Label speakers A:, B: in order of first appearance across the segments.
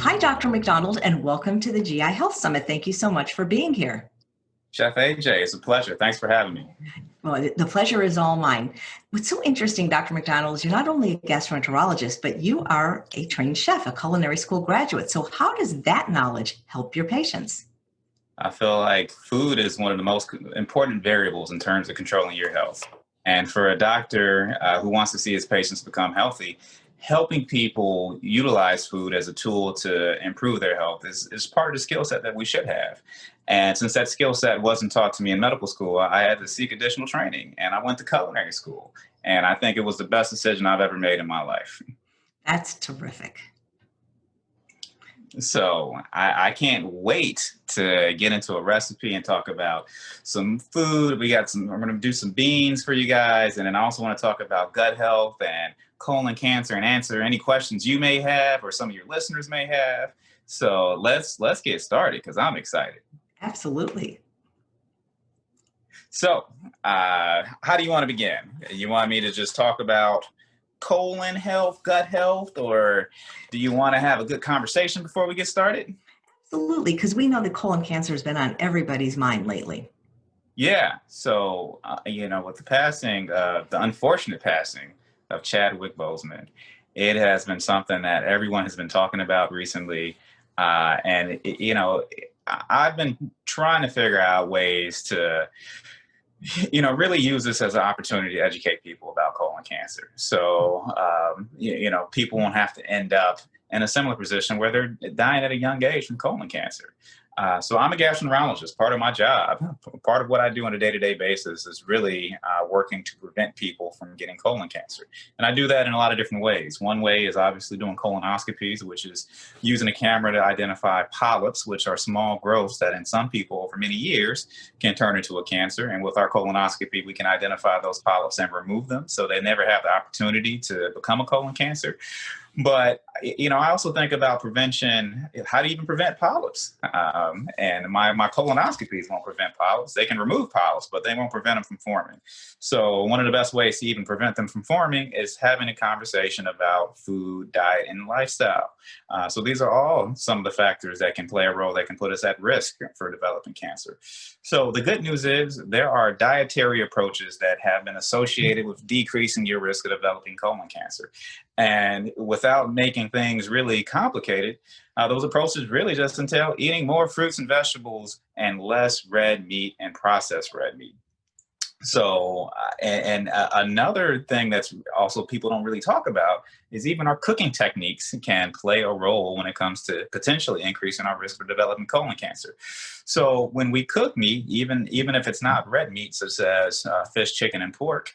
A: Hi, Dr. McDonald, and welcome to the GI Health Summit. Thank you so much for being here.
B: Chef AJ, it's a pleasure. Thanks for having me.
A: Well, the pleasure is all mine. What's so interesting, Dr. McDonald, is you're not only a gastroenterologist, but you are a trained chef, a culinary school graduate. So how does that knowledge help your patients?
B: I feel like food is one of the most important variables in terms of controlling your health. And for a doctor who wants to see his patients become healthy, helping people utilize food as a tool to improve their health is part of the skill set that we should have. And since that skill set wasn't taught to me in medical school, I had to seek additional training and I went to culinary school. And I think it was the best decision I've ever made in my life.
A: That's terrific.
B: So I can't wait to get into a recipe and talk about some food. I'm going to do some beans for you guys. And then I also want to talk about gut health and colon cancer and answer any questions you may have or some of your listeners may have. So let's get started because I'm excited.
A: Absolutely.
B: So how do you want to begin? You want me to just talk about colon health, gut health, or do you want to have a good conversation before we get started?
A: Absolutely, because we know that colon cancer has been on everybody's mind lately.
B: Yeah. So, with the unfortunate passing of Chadwick Boseman, it has been something that everyone has been talking about recently. I've been trying to figure out ways to really use this as an opportunity to educate people about colon cancer. So, people won't have to end up in a similar position where they're dying at a young age from colon cancer. So I'm a gastroenterologist. Part of my job, part of what I do on a day-to-day basis is really working to prevent people from getting colon cancer. And I do that in a lot of different ways. One way is obviously doing colonoscopies, which is using a camera to identify polyps, which are small growths that in some people over many years can turn into a cancer. And with our colonoscopy, we can identify those polyps and remove them so they never have the opportunity to become a colon cancer. But, I also think about prevention. How do you even prevent polyps? And my colonoscopies won't prevent polyps. They can remove polyps, but they won't prevent them from forming. So one of the best ways to even prevent them from forming is having a conversation about food, diet, and lifestyle. So these are all some of the factors that can play a role that can put us at risk for developing cancer. So the good news is there are dietary approaches that have been associated with decreasing your risk of developing colon cancer. And without making things really complicated, those approaches really just entail eating more fruits and vegetables and less red meat and processed red meat. So, another thing that's also people don't really talk about is even our cooking techniques can play a role when it comes to potentially increasing our risk for developing colon cancer. So when we cook meat, even if it's not red meat, such as fish, chicken, and pork,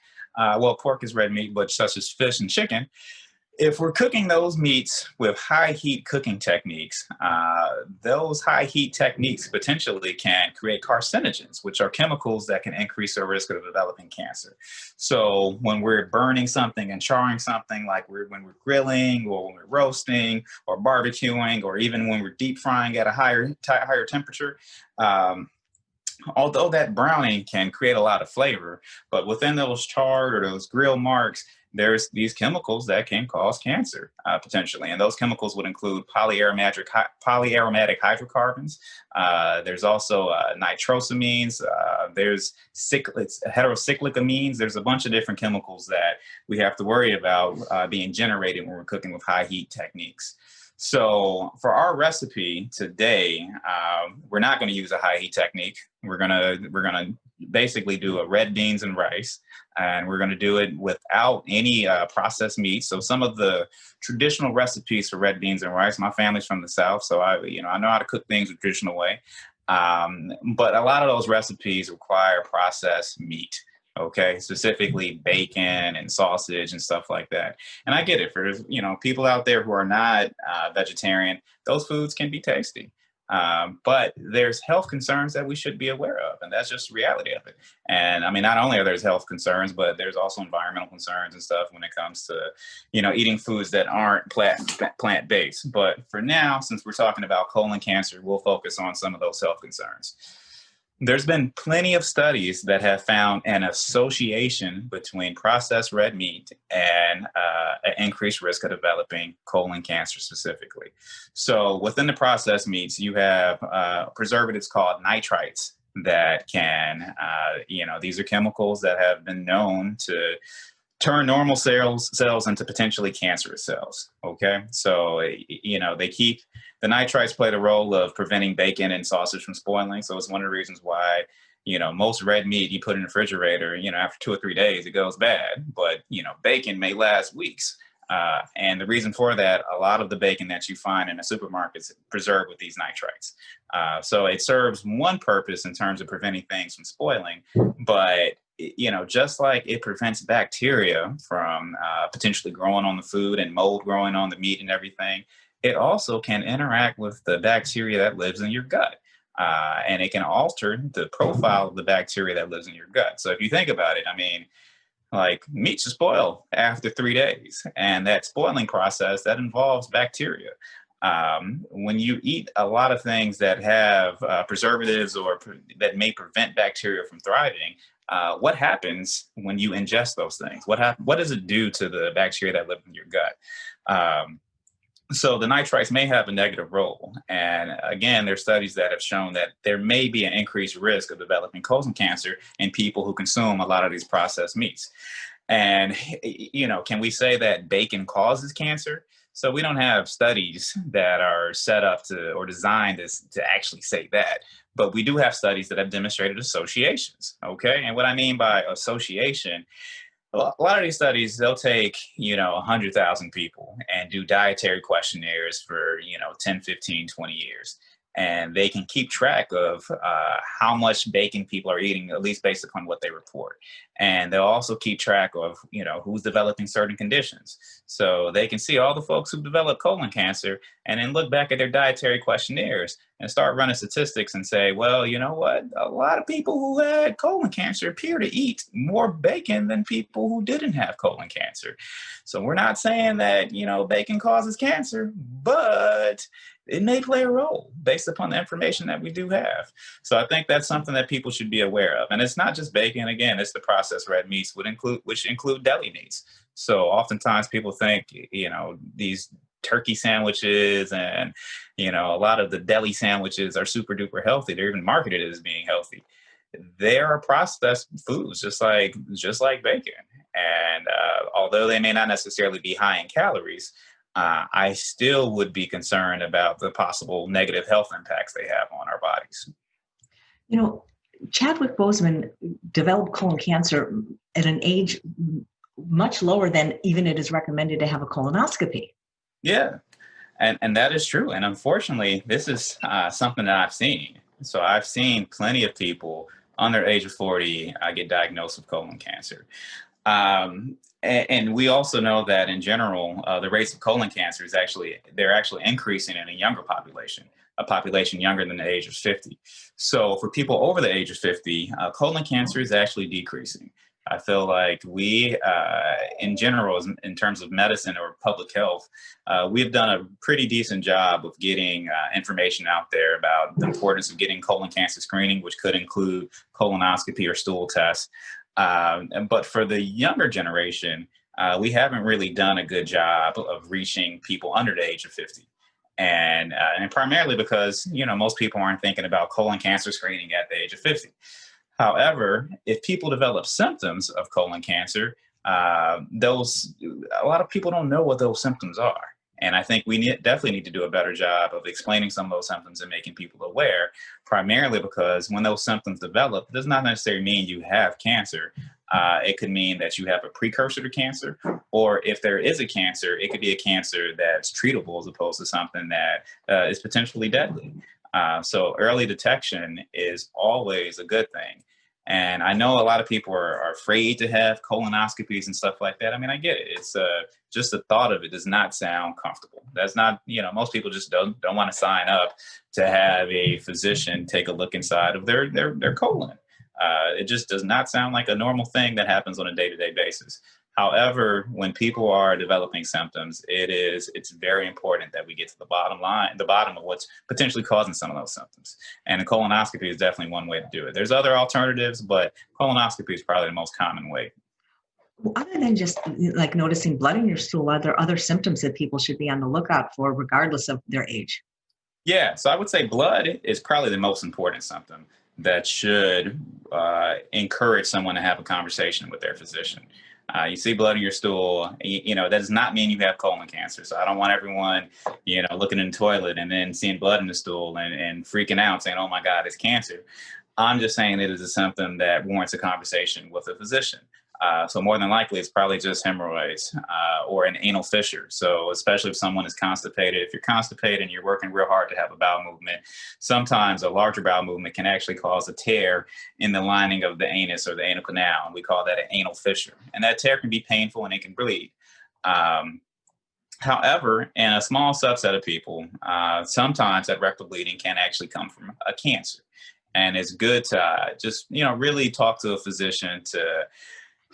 B: pork is red meat, but such as fish and chicken, if we're cooking those meats with high heat cooking techniques, those high heat techniques potentially can create carcinogens, which are chemicals that can increase our risk of developing cancer. So when we're burning something and charring something, like when we're grilling or when we're roasting or barbecuing, or even when we're deep frying at a higher temperature, although that browning can create a lot of flavor, but within those charred or those grill marks, there's these chemicals that can cause cancer potentially. And those chemicals would include polyaromatic hydrocarbons. There's also nitrosamines. There's heterocyclic amines. There's a bunch of different chemicals that we have to worry about being generated when we're cooking with high heat techniques. So for our recipe today, we're not going to use a high heat technique. We're gonna basically do a red beans and rice, and we're going to do it without any processed meat. So some of the traditional recipes for red beans and rice, my family's from the South, so I know how to cook things the traditional way. But a lot of those recipes require processed meat. Okay, specifically bacon and sausage and stuff like that. And I get it for people out there who are not vegetarian. Those foods can be tasty, but there's health concerns that we should be aware of, and that's just the reality of it. And I mean, not only are there health concerns, but there's also environmental concerns and stuff when it comes to eating foods that aren't plant based. But for now, since we're talking about colon cancer, we'll focus on some of those health concerns. There's been plenty of studies that have found an association between processed red meat and an increased risk of developing colon cancer specifically. So within the processed meats, you have preservatives called nitrites that can, these are chemicals that have been known to turn normal cells into potentially cancerous cells. Okay. So, they keep the nitrites play the role of preventing bacon and sausage from spoiling. So it's one of the reasons why, most red meat you put in the refrigerator, after 2 or 3 days, it goes bad. But, bacon may last weeks. And the reason for that, a lot of the bacon that you find in the supermarkets is preserved with these nitrites. So it serves one purpose in terms of preventing things from spoiling, but just like it prevents bacteria from potentially growing on the food and mold growing on the meat and everything, it also can interact with the bacteria that lives in your gut. And it can alter the profile of the bacteria that lives in your gut. So if you think about it, like meat should spoil after 3 days. And that spoiling process, that involves bacteria. When you eat a lot of things that have preservatives or that may prevent bacteria from thriving, what happens when you ingest those things? What does it do to the bacteria that live in your gut? So the nitrites may have a negative role. And again, there's studies that have shown that there may be an increased risk of developing colon cancer in people who consume a lot of these processed meats. And, can we say that bacon causes cancer? So we don't have studies that are set up or designed to actually say that. But we do have studies that have demonstrated associations. Okay. And what I mean by association, a lot of these studies, they'll take, 100,000 people and do dietary questionnaires for, 10, 15, 20 years. And they can keep track of how much bacon people are eating, at least based upon what they report. And they'll also keep track of, who's developing certain conditions. So they can see all the folks who develop colon cancer and then look back at their dietary questionnaires and start running statistics and say, well, you know what? A lot of people who had colon cancer appear to eat more bacon than people who didn't have colon cancer. So we're not saying that, bacon causes cancer, but it may play a role based upon the information that we do have. So I think that's something that people should be aware of. And it's not just bacon. Again, it's the processed red meats, which include deli meats. So oftentimes people think, these turkey sandwiches and, a lot of the deli sandwiches are super duper healthy. They're even marketed as being healthy. They are processed foods, just like bacon. And although they may not necessarily be high in calories, I still would be concerned about the possible negative health impacts they have on our bodies.
A: Chadwick Boseman developed colon cancer at an age much lower than even it is recommended to have a colonoscopy.
B: Yeah, and that is true. And unfortunately, this is something that I've seen. So I've seen plenty of people under the age of 40 get diagnosed with colon cancer. And we also know that in general, the rates of colon cancer they're actually increasing in a younger population, a population younger than the age of 50. So for people over the age of 50, colon cancer is actually decreasing. I feel like we, in general, in terms of medicine or public health, we've done a pretty decent job of getting information out there about the importance of getting colon cancer screening, which could include colonoscopy or stool tests. But for the younger generation, we haven't really done a good job of reaching people under the age of 50. And primarily because, most people aren't thinking about colon cancer screening at the age of 50. However, if people develop symptoms of colon cancer, a lot of people don't know what those symptoms are. And I think we definitely need to do a better job of explaining some of those symptoms and making people aware, primarily because when those symptoms develop, it does not necessarily mean you have cancer. It could mean that you have a precursor to cancer, or if there is a cancer, it could be a cancer that's treatable as opposed to something that is potentially deadly. So early detection is always a good thing. And I know a lot of people are afraid to have colonoscopies and stuff like that. I get it. It's just the thought of it does not sound comfortable. That's not, most people just don't want to sign up to have a physician take a look inside of their colon. It just does not sound like a normal thing that happens on a day-to-day basis. However, when people are developing symptoms, it's very important that we get to the bottom line, the bottom of what's potentially causing some of those symptoms. And a colonoscopy is definitely one way to do it. There's other alternatives, but colonoscopy is probably the most common way.
A: Other than just like noticing blood in your stool, are there other symptoms that people should be on the lookout for, regardless of their age?
B: Yeah, so I would say blood is probably the most important symptom that should encourage someone to have a conversation with their physician. You see blood in your stool, that does not mean you have colon cancer. So I don't want everyone, looking in the toilet and then seeing blood in the stool and freaking out saying, oh my God, it's cancer. I'm just saying it is a symptom that warrants a conversation with a physician. So more than likely, it's probably just hemorrhoids or an anal fissure. So especially if someone is constipated, if you're constipated and you're working real hard to have a bowel movement, sometimes a larger bowel movement can actually cause a tear in the lining of the anus or the anal canal. And we call that an anal fissure. And that tear can be painful and it can bleed. However, in a small subset of people, sometimes that rectal bleeding can actually come from a cancer. And it's good to just, really talk to a physician to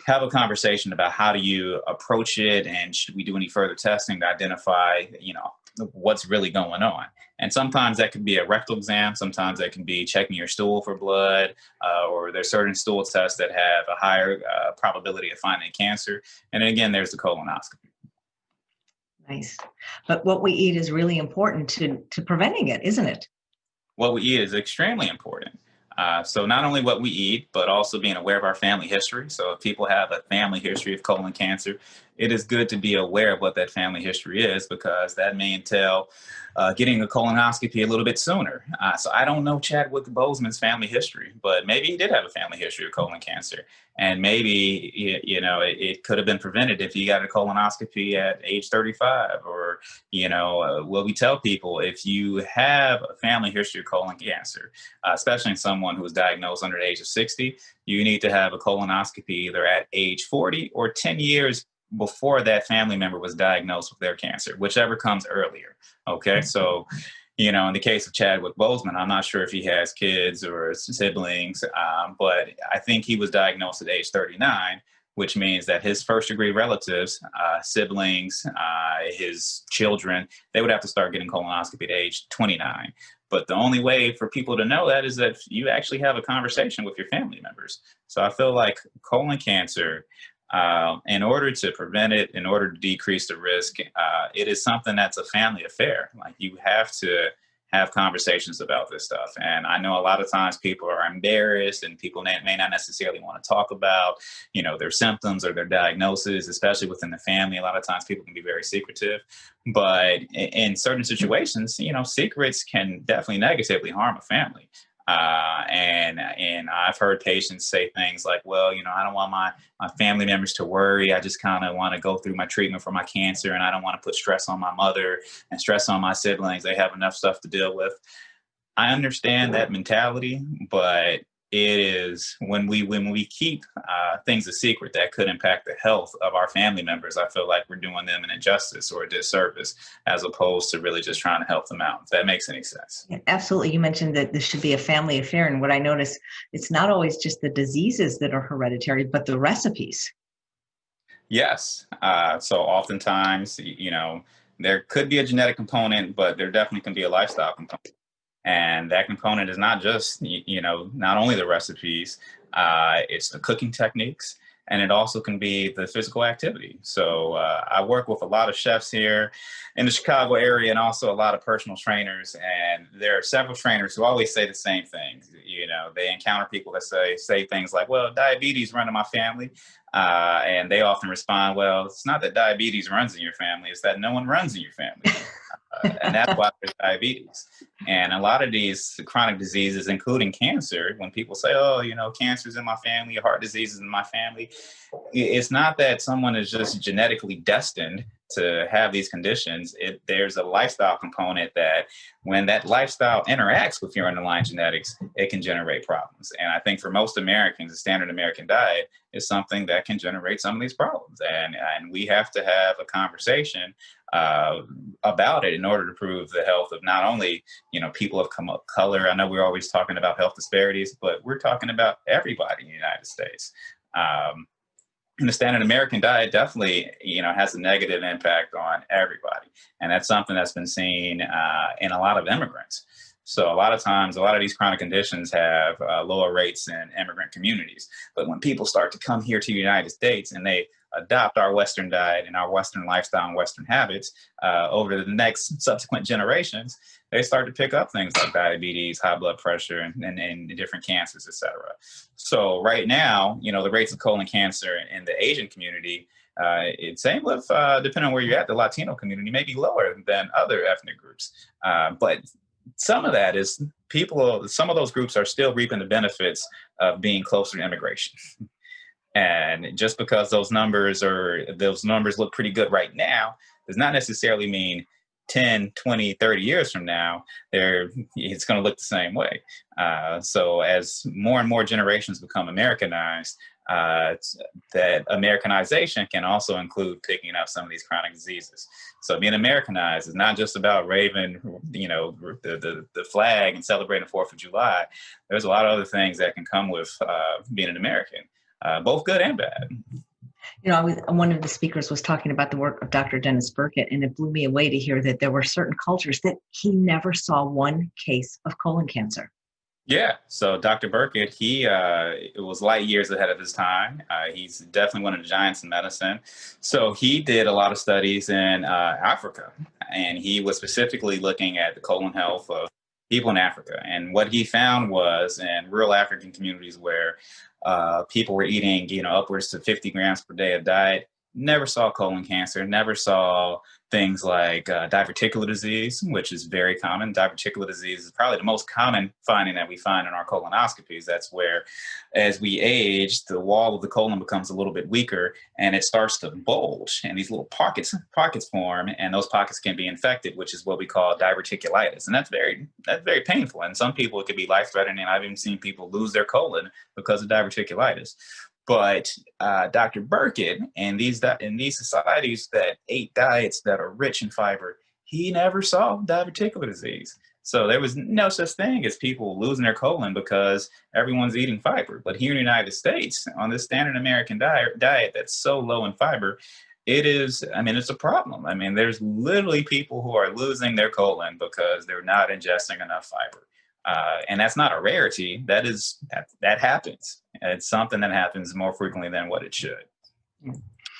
B: have a conversation about how do you approach it and should we do any further testing to identify, what's really going on. And sometimes that could be a rectal exam. Sometimes that can be checking your stool for blood, or there's certain stool tests that have a higher probability of finding cancer. And then again, there's the colonoscopy.
A: Nice. But what we eat is really important to preventing it, isn't it?
B: What we eat is extremely important. So not only what we eat, but also being aware of our family history. So if people have a family history of colon cancer, it is good to be aware of what that family history is, because that may entail getting a colonoscopy a little bit sooner. So I don't know Chadwick Boseman's family history, but maybe he did have a family history of colon cancer. And maybe, it could have been prevented if you got a colonoscopy at age 35. Or, what we tell people, if you have a family history of colon cancer, especially in someone who was diagnosed under the age of 60, you need to have a colonoscopy either at age 40 or 10 years before that family member was diagnosed with their cancer, whichever comes earlier. Okay. So, in the case of Chadwick Boseman, I'm not sure if he has kids or siblings, but I think he was diagnosed at age 39, which means that his first degree relatives, siblings, his children, they would have to start getting colonoscopy at age 29. But the only way for people to know that is that you actually have a conversation with your family members. So I feel like colon cancer, in order to prevent it, in order to decrease the risk, it is something that's a family affair. Like, you have to have conversations about this stuff. And I know a lot of times people are embarrassed and people may not necessarily want to talk about, their symptoms or their diagnosis, especially within the family. A lot of times people can be very secretive, but in certain situations, secrets can definitely negatively harm a family. And I've heard patients say things like, well, I don't want my family members to worry. I just kind of want to go through my treatment for my cancer, and I don't want to put stress on my mother and stress on my siblings. They have enough stuff to deal with. I understand that mentality, but it is when we keep things a secret that could impact the health of our family members, I feel like we're doing them an injustice or a disservice, as opposed to really just trying to help them out. If that makes any sense.
A: Yeah, absolutely. You mentioned that this should be a family affair. And what I notice, it's not always just the diseases that are hereditary, but the recipes.
B: Yes. So oftentimes, there could be a genetic component, but there definitely can be a lifestyle component. And that component is not just, not only the recipes, it's the cooking techniques, and it also can be the physical activity. So I work with a lot of chefs here in the Chicago area, and also a lot of personal trainers. And there are several trainers who always say the same things. They encounter people that say things like, well, diabetes run in my family. And they often respond, well, it's not that diabetes runs in your family, it's that no one runs in your family. And that's why there's diabetes. And a lot of these chronic diseases, including cancer, when people say, oh, cancer's in my family, heart disease is in my family, it's not that someone is just genetically destined to have these conditions. There's a lifestyle component that when that lifestyle interacts with your underlying genetics, it can generate problems. And I think for most Americans, the standard American diet is something that can generate some of these problems. And we have to have a conversation about it in order to prove the health of not only, people of color. I know we're always talking about health disparities, but we're talking about everybody in the United States. the standard American diet definitely, has a negative impact on everybody. And that's something that's been seen in a lot of immigrants. So a lot of times, a lot of these chronic conditions have lower rates in immigrant communities. But when people start to come here to the United States and they adopt our Western diet and our Western lifestyle and Western habits over the next subsequent generations, they start to pick up things like diabetes, high blood pressure, and different cancers, et cetera. So right now, the rates of colon cancer in the Asian community, it's same with, depending on where you're at, the Latino community may be lower than other ethnic groups. But some of that is some of those groups are still reaping the benefits of being closer to immigration. And just because those numbers look pretty good right now does not necessarily mean 10, 20, 30 years from now, it's going to look the same way. So as more and more generations become Americanized, that Americanization can also include picking up some of these chronic diseases. So being Americanized is not just about waving, the flag and celebrating the 4th of July. There's a lot of other things that can come with being an American, both good and bad.
A: One of the speakers was talking about the work of Dr. Dennis Burkitt, and it blew me away to hear that there were certain cultures that he never saw one case of colon cancer.
B: Yeah. So Dr. Burkitt, it was light years ahead of his time. He's definitely one of the giants in medicine. So he did a lot of studies in Africa, and he was specifically looking at the colon health of people in Africa. And what he found was in rural African communities where people were eating, upwards to 50 grams per day of diet, never saw colon cancer, never saw things like diverticular disease, which is very common. Diverticular disease is probably the most common finding that we find in our colonoscopies. That's where, as we age, the wall of the colon becomes a little bit weaker and it starts to bulge, and these little pockets form, and those pockets can be infected, which is what we call diverticulitis. And that's very painful. And some people, it could be life-threatening. I've even seen people lose their colon because of diverticulitis. But Dr. Burkitt, in these societies that ate diets that are rich in fiber, he never saw diverticular disease. So there was no such thing as people losing their colon because everyone's eating fiber. But here in the United States, on this standard American diet that's so low in fiber, it's a problem. There's literally people who are losing their colon because they're not ingesting enough fiber. And that's not a rarity. That happens. It's something that happens more frequently than what it should.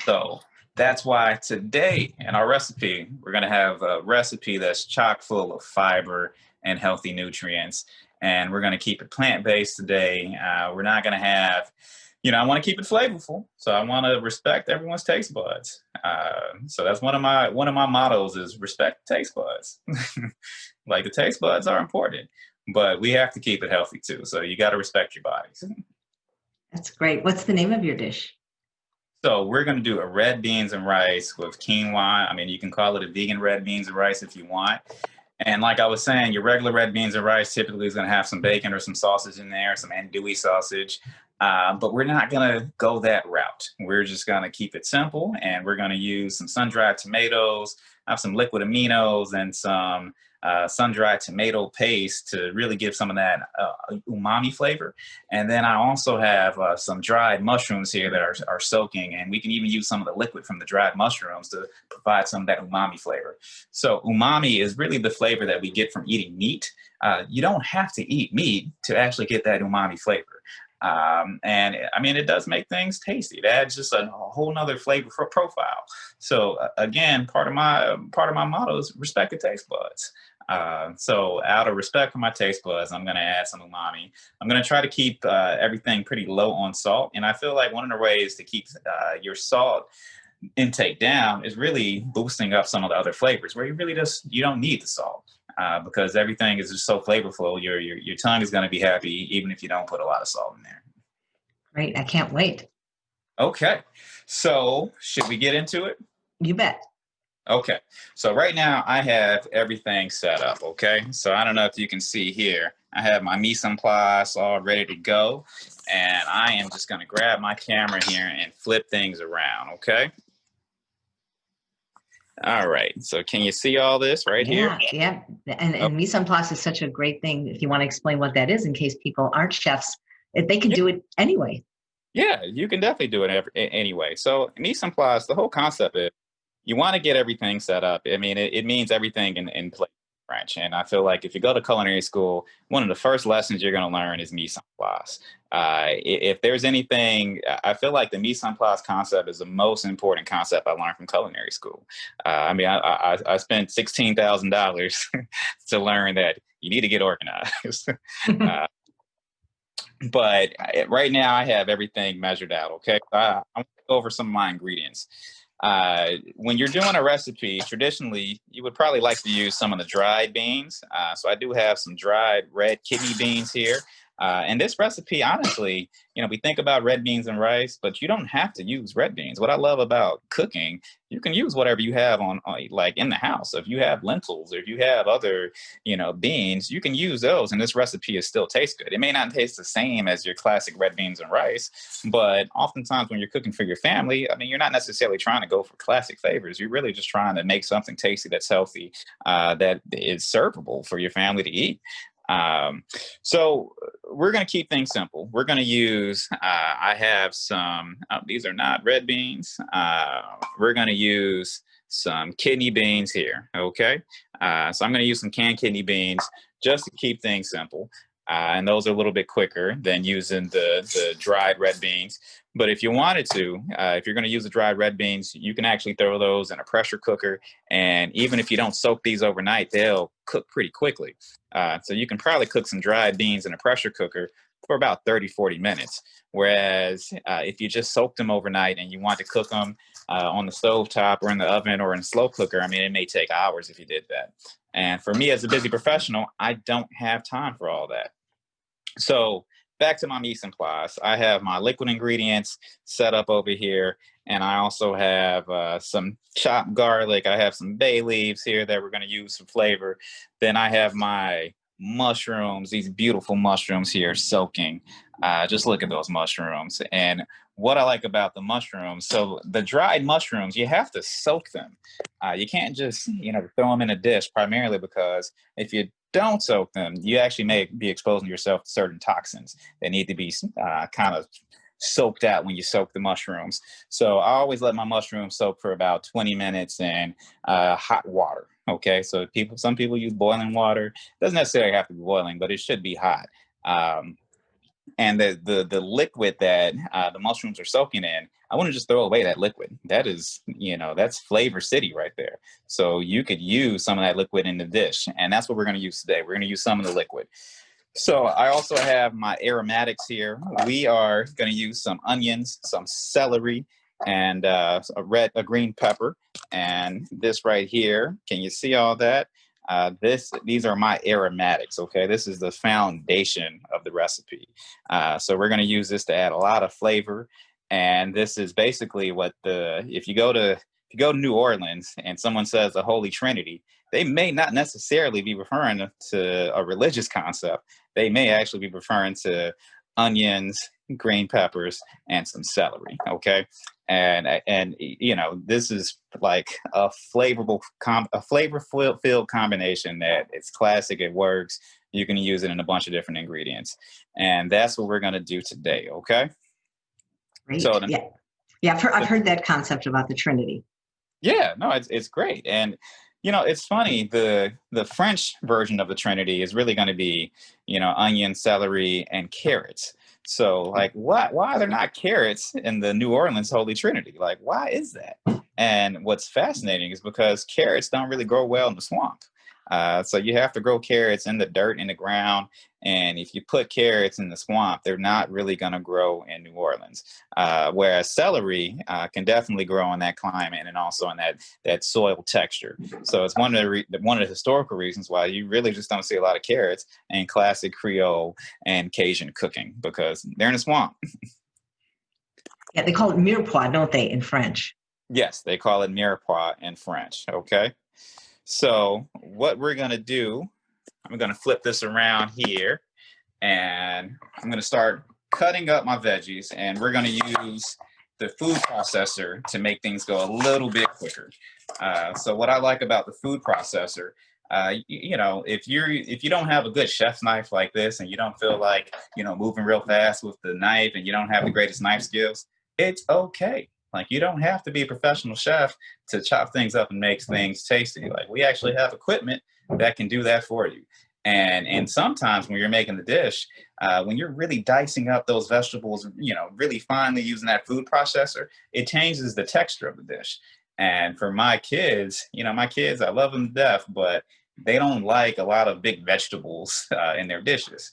B: So that's why today in our recipe, we're going to have a recipe that's chock full of fiber and healthy nutrients. And we're going to keep it plant-based today. We're not going to have, I want to keep it flavorful. So I want to respect everyone's taste buds. So that's one of my mottos is respect taste buds. Like the taste buds are important, but we have to keep it healthy too. So you got to respect your bodies.
A: That's great. What's the name of your dish?
B: So we're going to do a red beans and rice with quinoa. You can call it a vegan red beans and rice if you want. And like I was saying, your regular red beans and rice typically is going to have some bacon or some sausage in there, some andouille sausage. But we're not going to go that route. We're just going to keep it simple, and we're going to use some sun-dried tomatoes, have some liquid aminos, and some sun-dried tomato paste to really give some of that umami flavor. And then I also have some dried mushrooms here that are soaking, and we can even use some of the liquid from the dried mushrooms to provide some of that umami flavor. So umami is really the flavor that we get from eating meat. You don't have to eat meat to actually get that umami flavor. And it does make things tasty. It adds just a whole nother flavor for profile. So again, part of my motto is respect the taste buds. So out of respect for my taste buds, I'm going to add some umami. I'm going to try to keep everything pretty low on salt. And I feel like one of the ways to keep your salt intake down is really boosting up some of the other flavors where you don't need the salt. Because everything is just so flavorful, your tongue is going to be happy even if you don't put a lot of salt in there.
A: Great. I can't wait.
B: Okay. So should we get into it?
A: You bet.
B: Okay. So right now I have everything set up. Okay. So I don't know if you can see here. I have my mise en place all ready to go. And I am just going to grab my camera here and flip things around. Okay. All right. So can you see all this right here?
A: Yeah. And mise en place is such a great thing. If you want to explain what that is in case people aren't chefs, if they can do it anyway.
B: Yeah, you can definitely do it anyway. So mise en place, the whole concept is you want to get everything set up. I mean, it means everything in place in French. And I feel like if you go to culinary school, one of the first lessons you're going to learn is mise en place. If there's anything, I feel like the mise en place concept is the most important concept I learned from culinary school. I mean, I spent $16,000 to learn that you need to get organized. uh, but right now I have everything measured out. Okay, I'm going to go over some of my ingredients. When you're doing a recipe, traditionally you would probably like to use some of the dried beans. So I do have some dried red kidney beans here. And this recipe, honestly, we think about red beans and rice, but you don't have to use red beans. What I love about cooking, you can use whatever you have on like in the house. So if you have lentils or if you have other, beans, you can use those, and this recipe is still taste good. It may not taste the same as your classic red beans and rice, but oftentimes when you're cooking for your family, I mean, you're not necessarily trying to go for classic flavors. You're really just trying to make something tasty that's healthy, that is servable for your family to eat. So we're going to keep things simple. We're going to use, I have some, these are not red beans. We're going to use some kidney beans here. Okay. So I'm going to use some canned kidney beans just to keep things simple. And those are a little bit quicker than using the dried red beans. But if you wanted to, if you're going to use the dried red beans, you can actually throw those in a pressure cooker. And even if you don't soak these overnight, they'll cook pretty quickly. So you can probably cook some dried beans in a pressure cooker for about 30-40 minutes. Whereas if you just soak them overnight and you want to cook them on the stove top or in the oven or in a slow cooker, I mean, it may take hours if you did that. And for me as a busy professional, I don't have time for all that. So back to my mise en place. I have my liquid ingredients set up over here. And I also have some chopped garlic. I have some bay leaves here that we're going to use for flavor. Then I have my mushrooms, these beautiful mushrooms here soaking. Just look at those mushrooms. And what I like about the mushrooms, so the dried mushrooms, you have to soak them. You can't just, throw them in a dish, primarily because if you don't soak them, you actually may be exposing yourself to certain toxins that need to be kind of soaked out when you soak the mushrooms. So I always let my mushrooms soak for about 20 minutes in hot water. Okay, so some people use boiling water. It doesn't necessarily have to be boiling, but it should be hot. And the liquid that the mushrooms are soaking in, I want to just throw away that liquid. That is, that's flavor city right there. So you could use some of that liquid in the dish, and that's what we're going to use today. We're going to use some of the liquid. So I also have my aromatics here. We are going to use some onions, some celery, and a green pepper. And this right here, can you see all that? These are my aromatics. Okay, this is the foundation of the recipe. So we're going to use this to add a lot of flavor. And this is basically what if you go to New Orleans and someone says the Holy Trinity, they may not necessarily be referring to a religious concept. They may actually be referring to onions, green peppers, and some celery. Okay. And this is like a flavor-filled combination that it's classic. It works. You can use it in a bunch of different ingredients. And that's what we're going to do today. Okay.
A: Great. So I've heard that concept about the Trinity.
B: Yeah, no, it's great. And, it's funny, the French version of the Trinity is really going to be, onion, celery, and carrots. So like, why are there not carrots in the New Orleans Holy Trinity? Like, why is that? And what's fascinating is because carrots don't really grow well in the swamp. So you have to grow carrots in the dirt, in the ground. And if you put carrots in the swamp, they're not really going to grow in New Orleans. Whereas celery can definitely grow in that climate and also in that soil texture. So it's one of the historical reasons why you really just don't see a lot of carrots in classic Creole and Cajun cooking, because they're in a swamp.
A: Yeah, they call it mirepoix, don't they, in French?
B: Yes, they call it mirepoix in French. Okay. So what we're going to do, I'm going to flip this around here, and I'm going to start cutting up my veggies, and we're going to use the food processor to make things go a little bit quicker. So what I like about the food processor, You know, if you don't have a good chef's knife like this, and you don't feel like, you know, moving real fast with the knife, and you don't have the greatest knife skills, it's okay. Like, you don't have to be a professional chef to chop things up and make things tasty. Like, we actually have equipment that can do that for you. And sometimes when you're making the dish, when you're really dicing up those vegetables, you know, really finely using that food processor, it changes the texture of the dish. And for my kids, you know, my kids, I love them to death, but they don't like a lot of big vegetables in their dishes.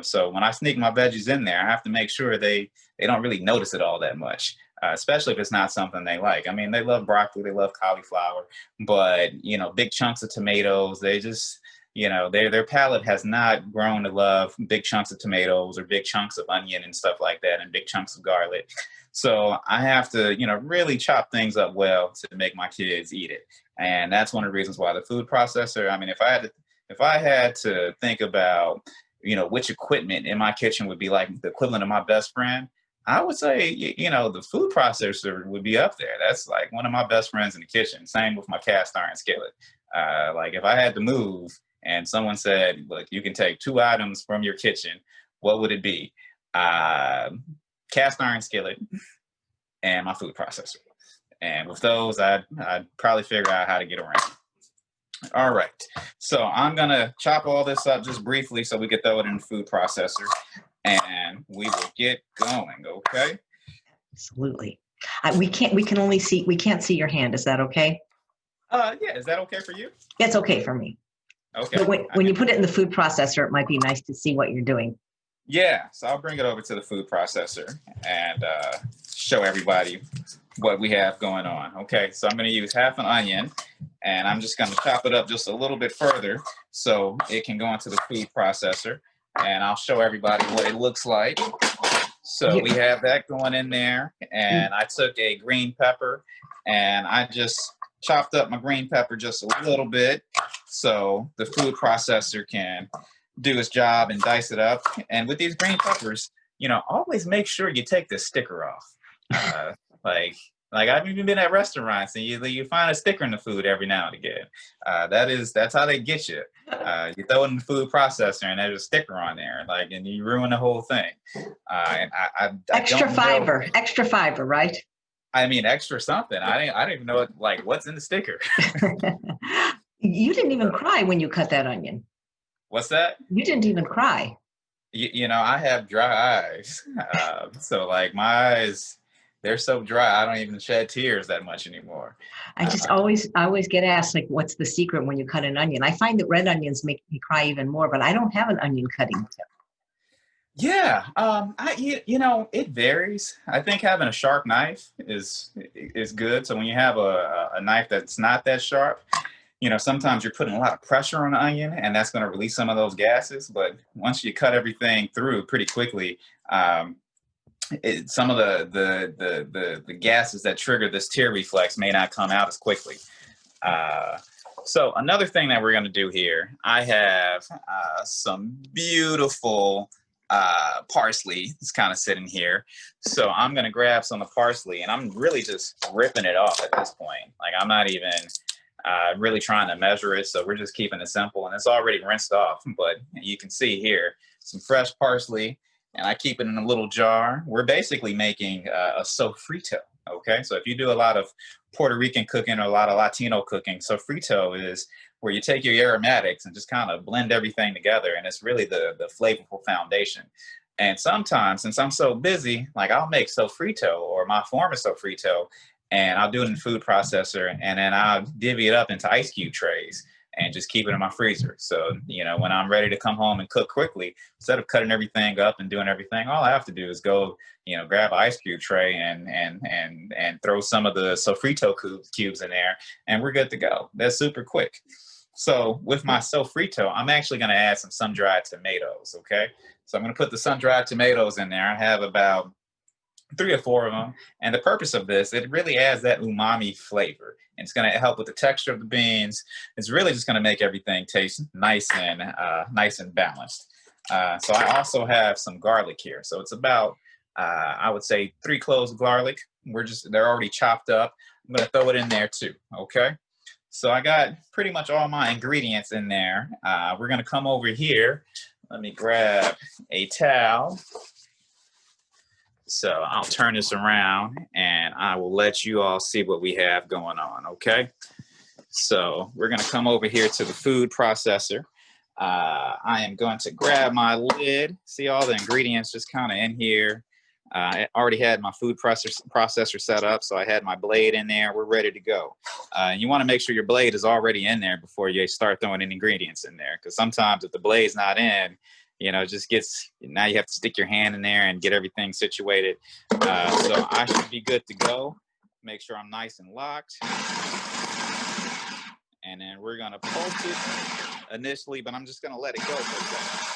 B: So when I sneak my veggies in there, I have to make sure they don't really notice it all that much, especially if it's not something they like. I mean, they love broccoli, they love cauliflower, but, you know, big chunks of tomatoes, they just, you know, their palate has not grown to love big chunks of tomatoes or big chunks of onion and stuff like that, and big chunks of garlic. So I have to, you know, really chop things up well to make my kids eat it. And that's one of the reasons why the food processor, I mean, if I had to think about, you know, which equipment in my kitchen would be like the equivalent of my best friend, I would say, you know, the food processor would be up there. That's like one of my best friends in the kitchen. Same with my cast iron skillet. Like, if I had to move and someone said, look, you can take 2 items from your kitchen, what would it be? Cast iron skillet and my food processor. And with those, I'd probably figure out how to get around. All right. So I'm going to chop all this up just briefly so we can throw it in the food processor, and we will get going. Okay.
A: Absolutely. We can't see your hand. Is that okay?
B: Yeah. Is that okay for you?
A: It's okay for me.
B: Okay.
A: But when you put it in the food processor, it might be nice to see what you're doing.
B: Yeah. So I'll bring it over to the food processor and show everybody what we have going on. Okay. So I'm going to use half an onion, and I'm just going to chop it up just a little bit further so it can go into the food processor, and I'll show everybody what it looks like. So we have that going in there, and I took a green pepper and I just chopped up my green pepper just a little bit so the food processor can do its job and dice it up. And with these green peppers, you know, always make sure you take the sticker off. Like I've even been at restaurants and you find a sticker in the food every now and again. That's how they get you. You throw it in the food processor and there's a sticker on there, like, and you ruin the whole thing. And I
A: extra fiber, right?
B: I mean, extra something. I don't even know what's in the sticker.
A: You didn't even cry when you cut that onion.
B: What's that?
A: You didn't even cry.
B: You know, I have dry eyes, so like my eyes, they're so dry, I don't even shed tears that much anymore.
A: I always get asked, like, what's the secret when you cut an onion? I find that red onions make me cry even more, but I don't have an onion cutting tip.
B: Yeah, you know, it varies. I think having a sharp knife is good. So when you have a knife that's not that sharp, you know, sometimes you're putting a lot of pressure on the onion, and that's going to release some of those gases. But once you cut everything through pretty quickly, some of the gases that trigger this tear reflex may not come out as quickly. So another thing that we're going to do here, I have some beautiful parsley. It's kind of sitting here. So I'm going to grab some of the parsley, and I'm really just ripping it off at this point. Like, I'm not even really trying to measure it. So we're just keeping it simple, and it's already rinsed off. But you can see here some fresh parsley, and I keep it in a little jar. We're basically making a sofrito. Okay, so if you do a lot of Puerto Rican cooking or a lot of Latino cooking, sofrito is where you take your aromatics and just kind of blend everything together, and it's really the flavorful foundation. And sometimes, since I'm so busy, like, I'll make sofrito or my form of sofrito, and I'll do it in the food processor, and then I'll divvy it up into ice cube trays and just keep it in my freezer. So, you know, when I'm ready to come home and cook quickly, instead of cutting everything up and doing everything, all I have to do is go, you know, grab an ice cube tray and throw some of the sofrito cubes in there, and we're good to go. That's super quick. So with my sofrito, I'm actually going to add some sun-dried tomatoes, okay? So I'm going to put the sun-dried tomatoes in there. I have about 3 or 4 of them. And the purpose of this, it really adds that umami flavor. And it's going to help with the texture of the beans. It's really just going to make everything taste nice and balanced. So I also have some garlic here. So it's about, I would say, 3 cloves of garlic. They're already chopped up. I'm going to throw it in there too, okay? So I got pretty much all my ingredients in there. We're gonna come over here. Let me grab a towel. So I'll turn this around and I will let you all see what we have going on, okay? So we're gonna come over here to the food processor. I am going to grab my lid. See all the ingredients just kind of in here. I already had my food processor set up, so I had my blade in there. We're ready to go. You want to make sure your blade is already in there before you start throwing any ingredients in there, because sometimes if the blade's not in, it just gets, now you have to stick your hand in there and get everything situated. So I should be good to go. Make sure I'm nice and locked. And then we're going to pulse it initially, but I'm just going to let it go for a second.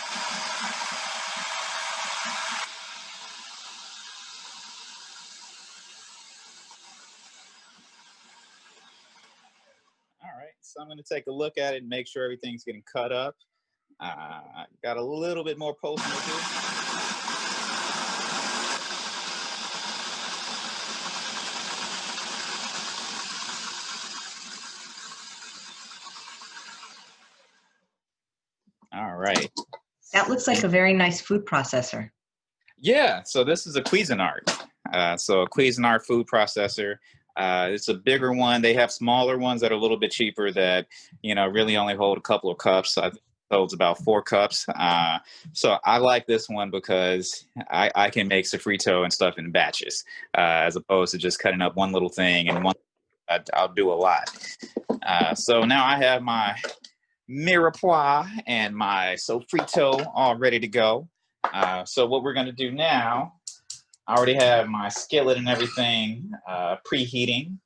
B: All right, so I'm going to take a look at it and make sure everything's getting cut up. Got a little bit more pulsing to do. All right.
A: That looks like a very nice food processor.
B: Yeah, so this is a Cuisinart. So a Cuisinart food processor. It's a bigger one. They have smaller ones that are a little bit cheaper that, really only hold a couple of cups. I think it holds about 4 cups. So I like this one because I can make sofrito and stuff in batches, as opposed to just cutting up one little thing and I'll do a lot. So now I have my mirepoix and my sofrito all ready to go. So what we're going to do now, I already have my skillet and everything preheating.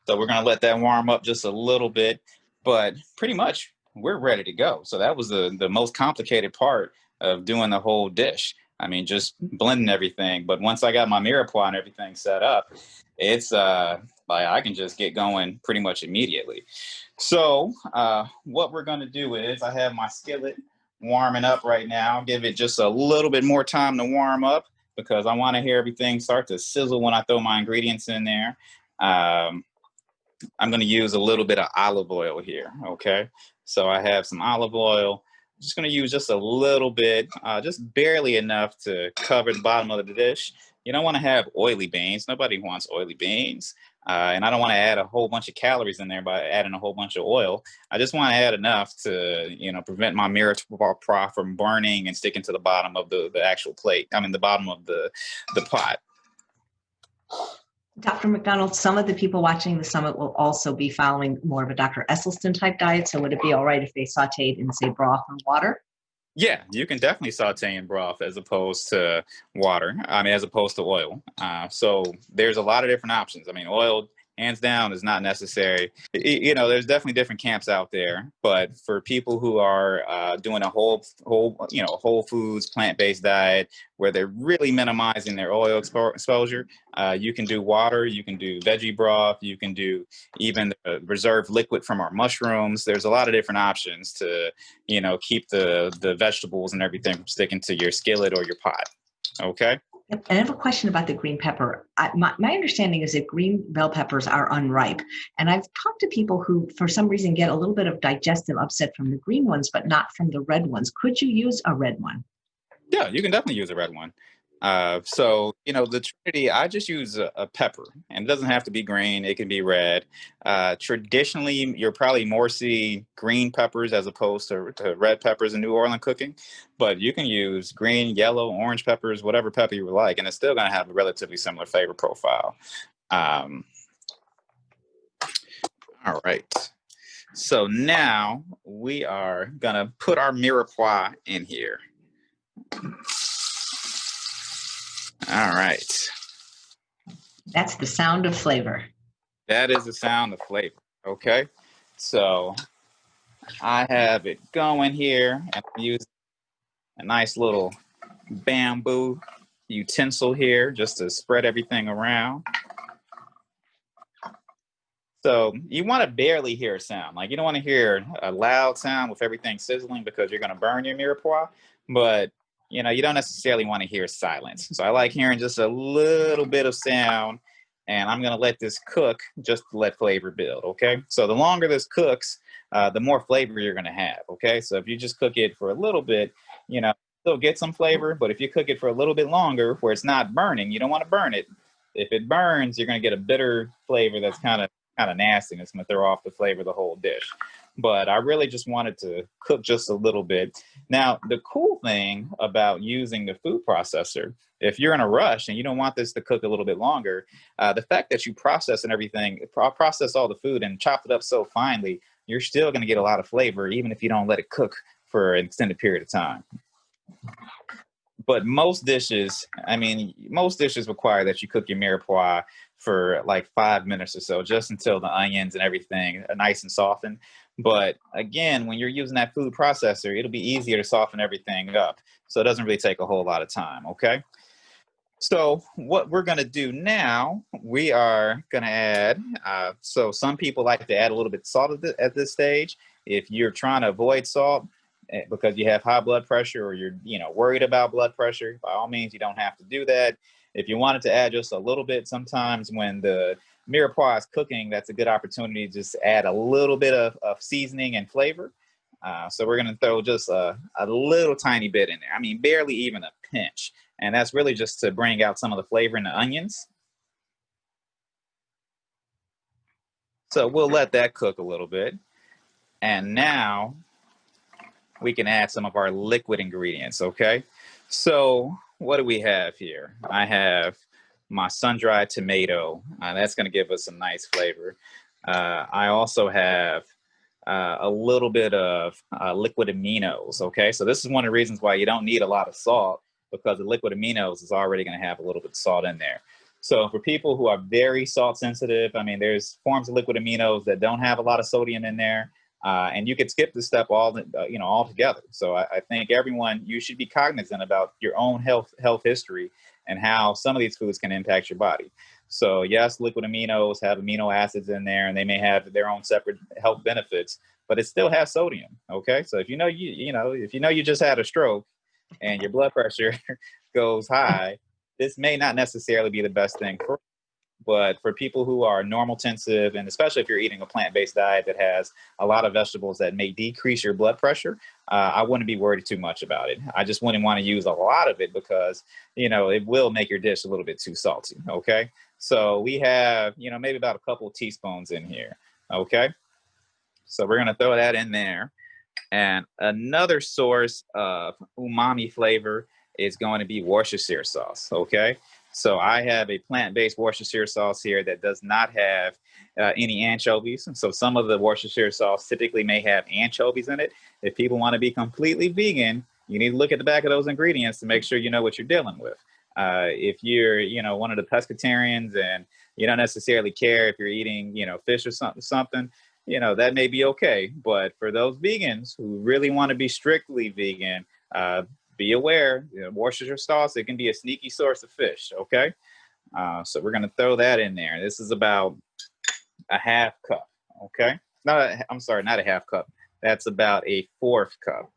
B: So we're going to let that warm up just a little bit, but pretty much we're ready to go. So that was the most complicated part of doing the whole dish. I mean, just blending everything. But once I got my mirepoix and everything set up, it's like I can just get going pretty much immediately. So what we're going to do is I have my skillet warming up right now. Give it just a little bit more time to warm up because I want to hear everything start to sizzle when I throw my ingredients in there. I'm going to use a little bit of olive oil here, okay? So I have some olive oil. I'm just going to use just a little bit, just barely enough to cover the bottom of the dish. You don't want to have oily beans. Nobody wants oily beans. And I don't want to add a whole bunch of calories in there by adding a whole bunch of oil. I just want to add enough to, prevent my mirepoix from burning and sticking to the bottom of the actual plate. I mean, the bottom of the pot.
A: Dr. McDonald, some of the people watching the summit will also be following more of a Dr. Esselstyn type diet. So would it be all right if they sauteed in, say, broth or water?
B: Yeah, you can definitely saute in broth as opposed to water. I mean, as opposed to oil. So there's a lot of different options. I mean, oil, hands down, is not necessary. There's definitely different camps out there. But for people who are doing a whole foods, plant-based diet where they're really minimizing their oil exposure, you can do water, you can do veggie broth, you can do even the reserved liquid from our mushrooms. There's a lot of different options to, keep the vegetables and everything from sticking to your skillet or your pot. Okay.
A: And I have a question about the green pepper. My understanding is that green bell peppers are unripe. And I've talked to people who, for some reason, get a little bit of digestive upset from the green ones, but not from the red ones. Could you use a red one?
B: Yeah, you can definitely use a red one. So, the Trinity, I just use a pepper, and it doesn't have to be green. It can be red. Traditionally, you'll probably more see green peppers as opposed to red peppers in New Orleans cooking, but you can use green, yellow, orange peppers, whatever pepper you would like, and it's still going to have a relatively similar flavor profile. All right. So now we are going to put our mirepoix in here. All right.
A: That's the sound of flavor.
B: That is the sound of flavor. Okay. So I have it going here and I use a nice little bamboo utensil here just to spread everything around. So you want to barely hear a sound. Like you don't want to hear a loud sound with everything sizzling because you're going to burn your mirepoix, but you don't necessarily want to hear silence. So I like hearing just a little bit of sound and I'm going to let this cook just to let flavor build. Okay. So the longer this cooks, the more flavor you're going to have. Okay. So if you just cook it for a little bit, still get some flavor, but if you cook it for a little bit longer where it's not burning, you don't want to burn it. If it burns, you're going to get a bitter flavor that's kind of nasty, and it's going to throw off the flavor of the whole dish. But I really just wanted to cook just a little bit. Now, the cool thing about using the food processor, if you're in a rush and you don't want this to cook a little bit longer, the fact that you process and everything, process all the food and chop it up so finely, you're still going to get a lot of flavor, even if you don't let it cook for an extended period of time. But most dishes require that you cook your mirepoix for like 5 minutes or so, just until the onions and everything are nice and softened. But again, when you're using that food processor, it'll be easier to soften everything up. So it doesn't really take a whole lot of time, okay? So what we're going to do now, we are going to add, so some people like to add a little bit of salt at this stage. If you're trying to avoid salt, because you have high blood pressure, or you're worried about blood pressure, by all means, you don't have to do that. If you wanted to add just a little bit, sometimes when the mirepoix is cooking, that's a good opportunity to just add a little bit of seasoning and flavor. So we're going to throw just a little tiny bit in there. I mean, barely even a pinch. And that's really just to bring out some of the flavor in the onions. So we'll let that cook a little bit. And now we can add some of our liquid ingredients, okay? So what do we have here? I have my sun-dried tomato. That's going to give us some nice flavor. I also have a little bit of liquid aminos, okay? So this is one of the reasons why you don't need a lot of salt, because the liquid aminos is already going to have a little bit of salt in there. So for people who are very salt sensitive, I mean, there's forms of liquid aminos that don't have a lot of sodium in there. And you could skip this step altogether. So I think you should be cognizant about your own health history and how some of these foods can impact your body. So yes, liquid aminos have amino acids in there, and they may have their own separate health benefits, but it still has sodium. Okay, so if you just had a stroke and your blood pressure goes high, this may not necessarily be the best thing for you. But for people who are normal tensive, and especially if you're eating a plant-based diet that has a lot of vegetables that may decrease your blood pressure, I wouldn't be worried too much about it. I just wouldn't want to use a lot of it, because, it will make your dish a little bit too salty. Okay. So we have, maybe about a couple of teaspoons in here. Okay. So we're going to throw that in there. And another source of umami flavor is going to be Worcestershire sauce. Okay. So I have a plant-based Worcestershire sauce here that does not have any anchovies. So some of the Worcestershire sauce typically may have anchovies in it. If people want to be completely vegan, you need to look at the back of those ingredients to make sure you know what you're dealing with. If you're, one of the pescatarians and you don't necessarily care if you're eating, fish or something, that may be okay. But for those vegans who really want to be strictly vegan, be aware, Worcestershire sauce, it can be a sneaky source of fish, okay? So we're going to throw that in there. This is about a half cup, okay? Not a half cup. That's about a fourth cup.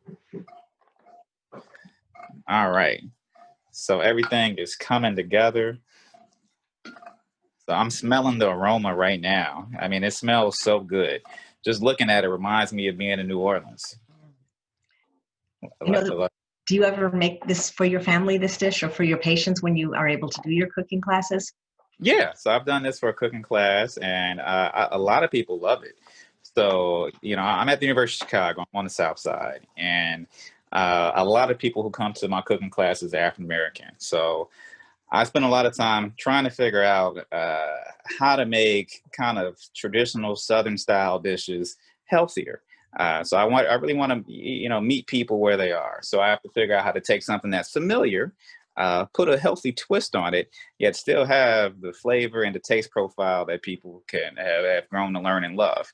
B: All right. So everything is coming together. So I'm smelling the aroma right now. I mean, it smells so good. Just looking at it reminds me of being in New Orleans.
A: Do you ever make this for your family, this dish, or for your patients when you are able to do your cooking classes?
B: Yeah, so I've done this for a cooking class, and a lot of people love it. So, I'm at the University of Chicago. I'm on the South Side, and a lot of people who come to my cooking classes are African American. So I spend a lot of time trying to figure out how to make kind of traditional Southern style dishes healthier. So I really want to, meet people where they are. So I have to figure out how to take something that's familiar, put a healthy twist on it, yet still have the flavor and the taste profile that people can have grown to learn and love.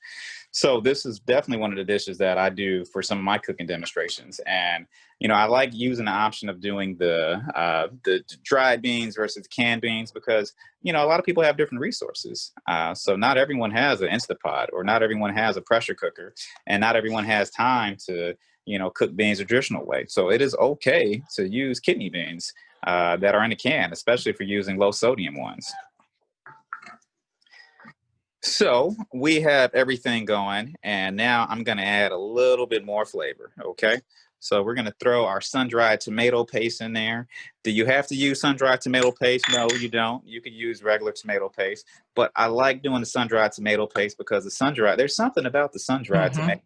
B: So this is definitely one of the dishes that I do for some of my cooking demonstrations. And, I like using the option of doing the dried beans versus canned beans, because, a lot of people have different resources. So not everyone has an Instapot, or not everyone has a pressure cooker, and not everyone has time to, cook beans the traditional way. So it is okay to use kidney beans that are in a can, especially if you're using low sodium ones. So we have everything going, and now I'm going to add a little bit more flavor. Okay. So we're going to throw our sun-dried tomato paste in there. Do you have to use sun-dried tomato paste? No, you don't. You can use regular tomato paste. But I like doing the sun-dried tomato paste because there's something about the sun-dried
A: Hmm.
B: tomato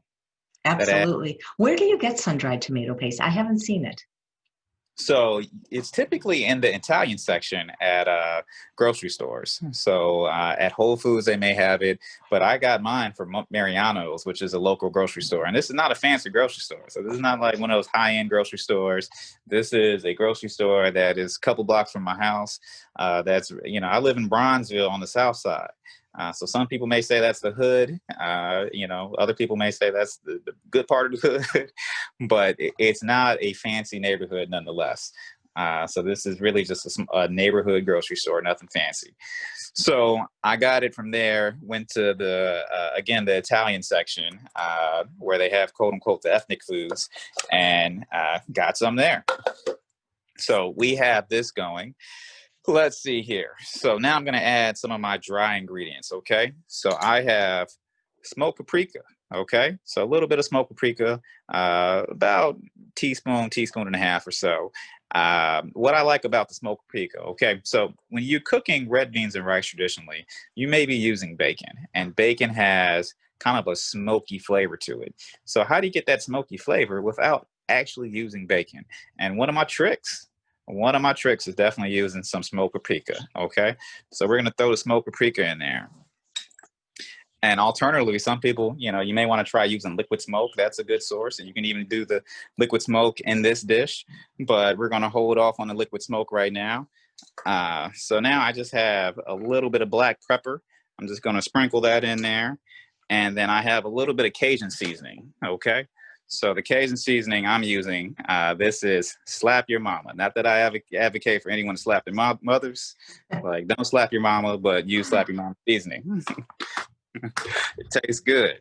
B: that adds.
A: Absolutely. Where do you get sun-dried tomato paste? I haven't seen it.
B: So it's typically in the Italian section at grocery stores. So at Whole Foods, they may have it, but I got mine from Mariano's, which is a local grocery store. And this is not a fancy grocery store. So this is not like one of those high-end grocery stores. This is a grocery store that is a couple blocks from my house. I live in Bronzeville on the south side. So some people may say that's the hood. Other people may say that's the good part of the hood, but it's not a fancy neighborhood nonetheless. So this is really just a neighborhood grocery store, nothing fancy. So I got it from there, went to the Italian section where they have quote unquote the ethnic foods, and got some there. So we have this going. Let's see here. So now I'm going to add some of my dry ingredients, okay? So I have smoked paprika, okay? So a little bit of smoked paprika, about teaspoon and a half or so. What I like about the smoked paprika, okay? So when you're cooking red beans and rice traditionally, you may be using bacon, and bacon has kind of a smoky flavor to it. So how do you get that smoky flavor without actually using bacon? And one of my tricks is definitely using some smoked paprika, okay? So we're going to throw the smoked paprika in there. And alternatively, some people, you may want to try using liquid smoke. That's a good source. And you can even do the liquid smoke in this dish, but we're going to hold off on the liquid smoke right now. So now I just have a little bit of black pepper. I'm just going to sprinkle that in there. And then I have a little bit of Cajun seasoning, okay? So the Cajun seasoning I'm using, this is Slap Your Mama. Not that I advocate for anyone to slap their mothers. Like, don't slap your mama, but use Slap Your Mama seasoning. It tastes good.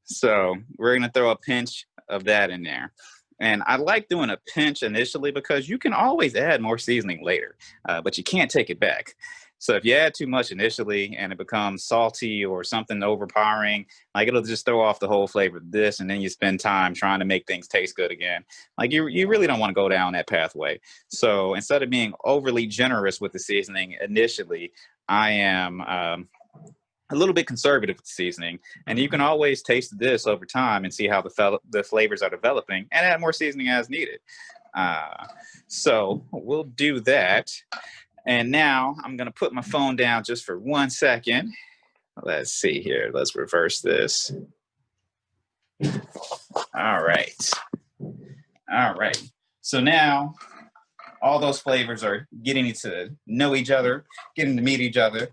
B: So we're going to throw a pinch of that in there. And I like doing a pinch initially because you can always add more seasoning later, but you can't take it back. So if you add too much initially and it becomes salty or something overpowering, like it'll just throw off the whole flavor of this, and then you spend time trying to make things taste good again. Like you really don't want to go down that pathway. So instead of being overly generous with the seasoning initially, I am a little bit conservative with seasoning, and you can always taste this over time and see how the flavors are developing and add more seasoning as needed. So we'll do that. And now I'm going to put my phone down just for 1 second. Let's see here. Let's reverse this. All right. So now all those flavors are getting to know each other, getting to meet each other.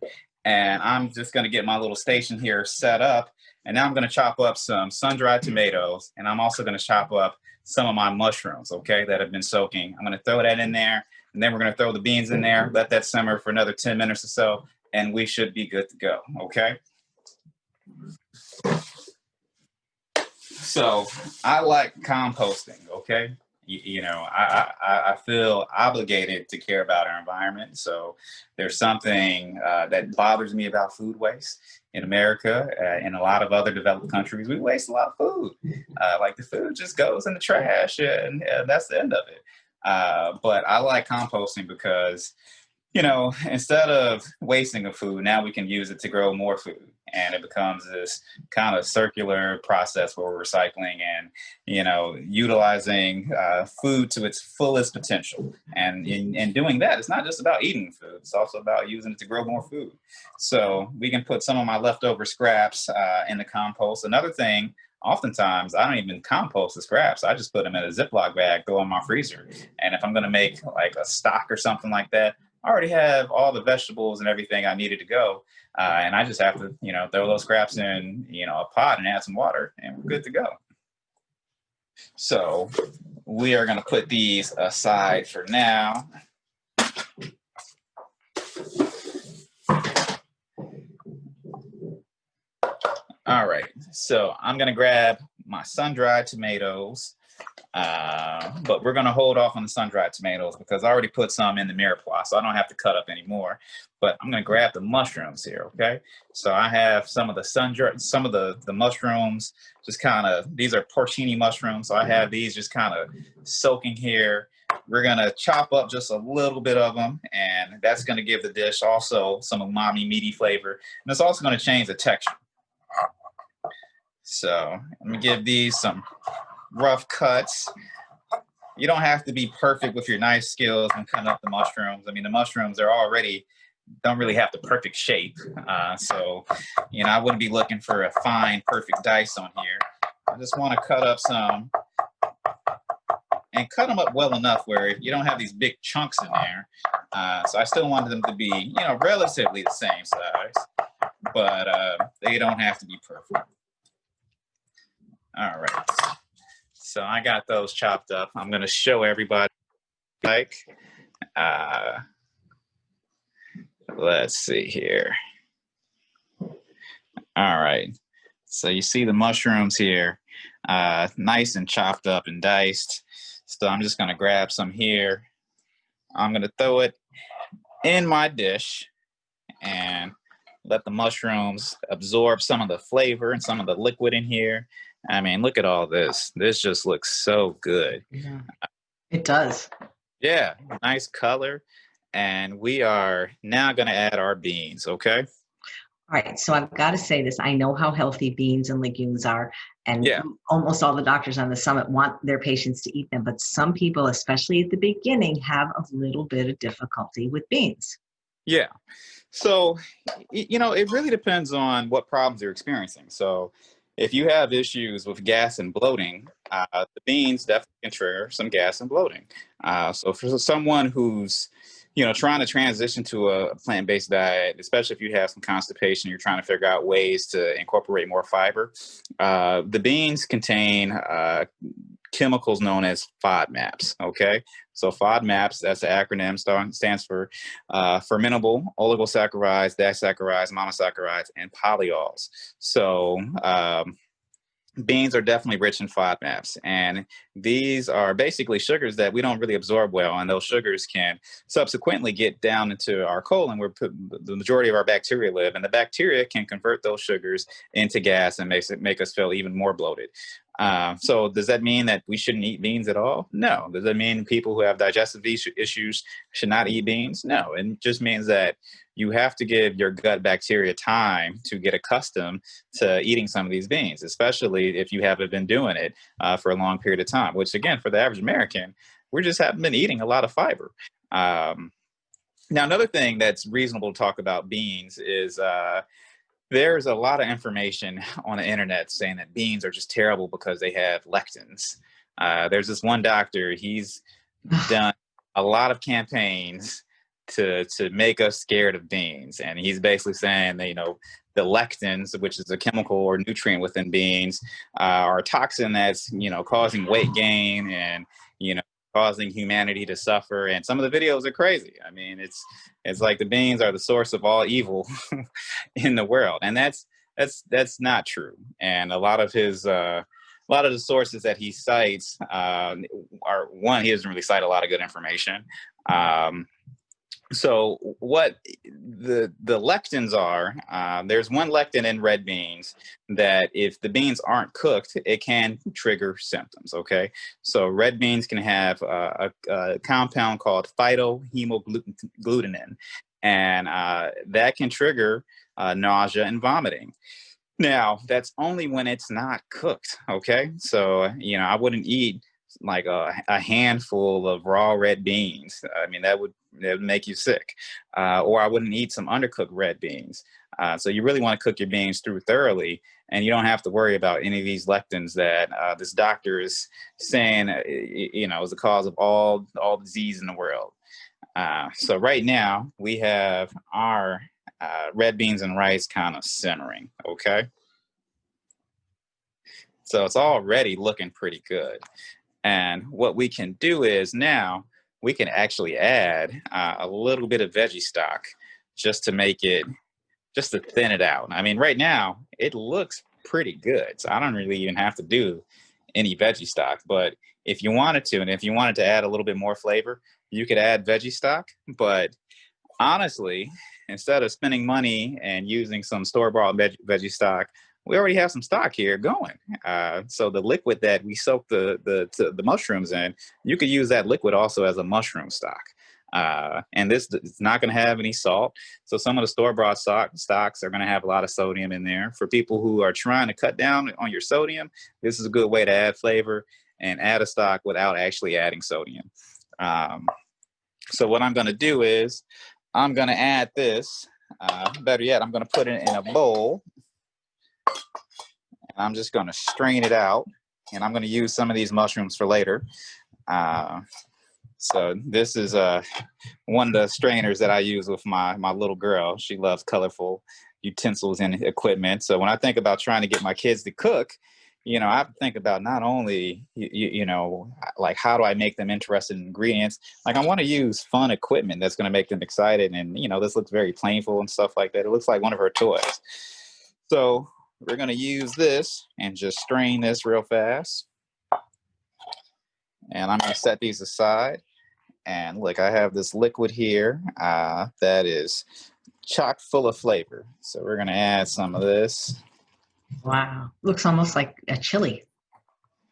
B: And I'm just going to get my little station here set up. And now I'm going to chop up some sun-dried tomatoes. And I'm also going to chop up some of my mushrooms, okay, that have been soaking. I'm going to throw that in there. And then we're going to throw the beans in there, let that simmer for another 10 minutes or so, and we should be good to go, okay? So I like composting, okay? I feel obligated to care about our environment. So there's something that bothers me about food waste in America. In a lot of other developed countries, we waste a lot of food. Like the food just goes in the trash, and that's the end of it. But I like composting because, instead of wasting a food, now we can use it to grow more food. And it becomes this kind of circular process where we're recycling and, utilizing food to its fullest potential. And in doing that, it's not just about eating food. It's also about using it to grow more food. So we can put some of my leftover scraps in the compost. Another thing, oftentimes I don't even compost the scraps. I just put them in a Ziploc bag, go in my freezer. And if I'm going to make like a stock or something like that, I already have all the vegetables and everything I needed to go. And I just have to, throw those scraps in, a pot and add some water, and we're good to go. So we are going to put these aside for now. All right. So I'm going to grab my sun-dried tomatoes. But we're going to hold off on the sun-dried tomatoes because I already put some in the mirepoix, so I don't have to cut up anymore. But I'm going to grab the mushrooms here, okay? So I have some of the the mushrooms, just kind of, these are porcini mushrooms, so I have these just kind of soaking here. We're going to chop up just a little bit of them, and that's going to give the dish also some umami, meaty flavor, and it's also going to change the texture. So let me give these some rough cuts. You don't have to be perfect with your knife skills when cutting up the mushrooms. I mean, the mushrooms are already, don't really have the perfect shape. So, you know, I wouldn't be looking for a fine, perfect dice on here. I just want to cut up some and cut them up well enough where you don't have these big chunks in there. So I still wanted them to be, you know, relatively the same size, but they don't have to be perfect. All right. So I got those chopped up. I'm going to show everybody. Let's see here. All right. So you see the mushrooms here, nice and chopped up and diced. So I'm just going to grab some here. I'm going to throw it in my dish and let the mushrooms absorb some of the flavor and some of the liquid in here. I mean, look at all this. This just looks so good.
A: Yeah, it does.
B: Yeah, nice color. And we are now going to add our beans, okay?
A: All right, so I've got to say this. I know how healthy beans and legumes are, and
B: Yeah.
A: almost all the doctors on the summit want their patients to eat them, but some people, especially at the beginning, have a little bit of difficulty with beans.
B: Yeah. So, you know, it really depends on what problems you're experiencing. So if you have issues with gas and bloating, the beans definitely can trigger some gas and bloating. So for someone who's, you know, trying to transition to a plant-based diet, especially if you have some constipation, you're trying to figure out ways to incorporate more fiber. The beans contain chemicals known as FODMAPs, okay? So FODMAPs, that's the acronym, stands for fermentable oligosaccharides, disaccharides, monosaccharides, and polyols. So beans are definitely rich in FODMAPs, and these are basically sugars that we don't really absorb well, and those sugars can subsequently get down into our colon where the majority of our bacteria live, and the bacteria can convert those sugars into gas and make us feel even more bloated. So does that mean that we shouldn't eat beans at all? No. Does that mean people who have digestive issues should not eat beans? No. It just means that you have to give your gut bacteria time to get accustomed to eating some of these beans, especially if you haven't been doing it for a long period of time, which again, for the average American, we just haven't been eating a lot of fiber. Now, another thing that's reasonable to talk about beans is there's a lot of information on the internet saying that beans are just terrible because they have lectins. There's this one doctor, he's done a lot of campaigns to make us scared of beans. And he's basically saying that, you know, the lectins, which is a chemical or nutrient within beans, are a toxin that's, you know, causing weight gain and, you know, causing humanity to suffer. And some of the videos are crazy. I mean, it's like the beans are the source of all evil in the world. And that's not true. And a lot of the sources that he cites are, one, he doesn't really cite a lot of good information. So what the lectins are, there's one lectin in red beans that if the beans aren't cooked, it can trigger symptoms, okay? So red beans can have a compound called phytohemagglutinin, and that can trigger nausea and vomiting. Now, that's only when it's not cooked, okay? So, you know, I wouldn't eat like a handful of raw red beans. I mean, that would make you sick. Or I wouldn't eat some undercooked red beans. So you really want to cook your beans through thoroughly, and you don't have to worry about any of these lectins that this doctor is saying, you know, is the cause of all disease in the world. So right now we have our red beans and rice kind of simmering, okay? So it's already looking pretty good. And what we can do is now we can actually add a little bit of veggie stock just to thin it out. I mean, right now it looks pretty good. So I don't really even have to do any veggie stock, but if you wanted to, and if you wanted to add a little bit more flavor, you could add veggie stock. But honestly, instead of spending money and using some store-bought veggie stock, we already have some stock here going. So the liquid that we soak the mushrooms in, you could use that liquid also as a mushroom stock. And this is not going to have any salt. So some of the store-bought stocks are going to have a lot of sodium in there. For people who are trying to cut down on your sodium, this is a good way to add flavor and add a stock without actually adding sodium. So what I'm going to do is I'm going to add this. Better yet, I'm going to put it in a bowl. And I'm just going to strain it out. And I'm going to use some of these mushrooms for later. So this is one of the strainers that I use with my little girl. She loves colorful utensils and equipment. So when I think about trying to get my kids to cook, I have to think about not only, like how do I make them interested in ingredients? Like I want to use fun equipment that's going to make them excited. And, this looks very playful and stuff like that. It looks like one of her toys. So we're going to use this and just strain this real fast. And I'm going to set these aside. And look, I have this liquid here that is chock full of flavor. So we're going to add some of this.
A: Wow. Looks almost like a chili.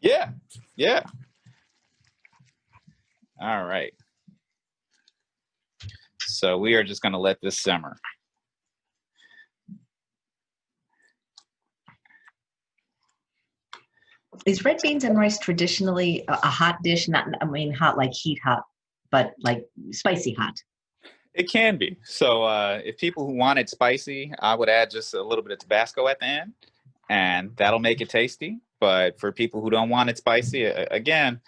B: Yeah. Yeah. All right. So we are just going to let this simmer.
A: Is red beans and rice traditionally a hot dish? Hot like heat hot, but like spicy hot?
B: It can be. So if people who want it spicy, I would add just a little bit of Tabasco at the end, and that'll make it tasty. But for people who don't want it spicy, again,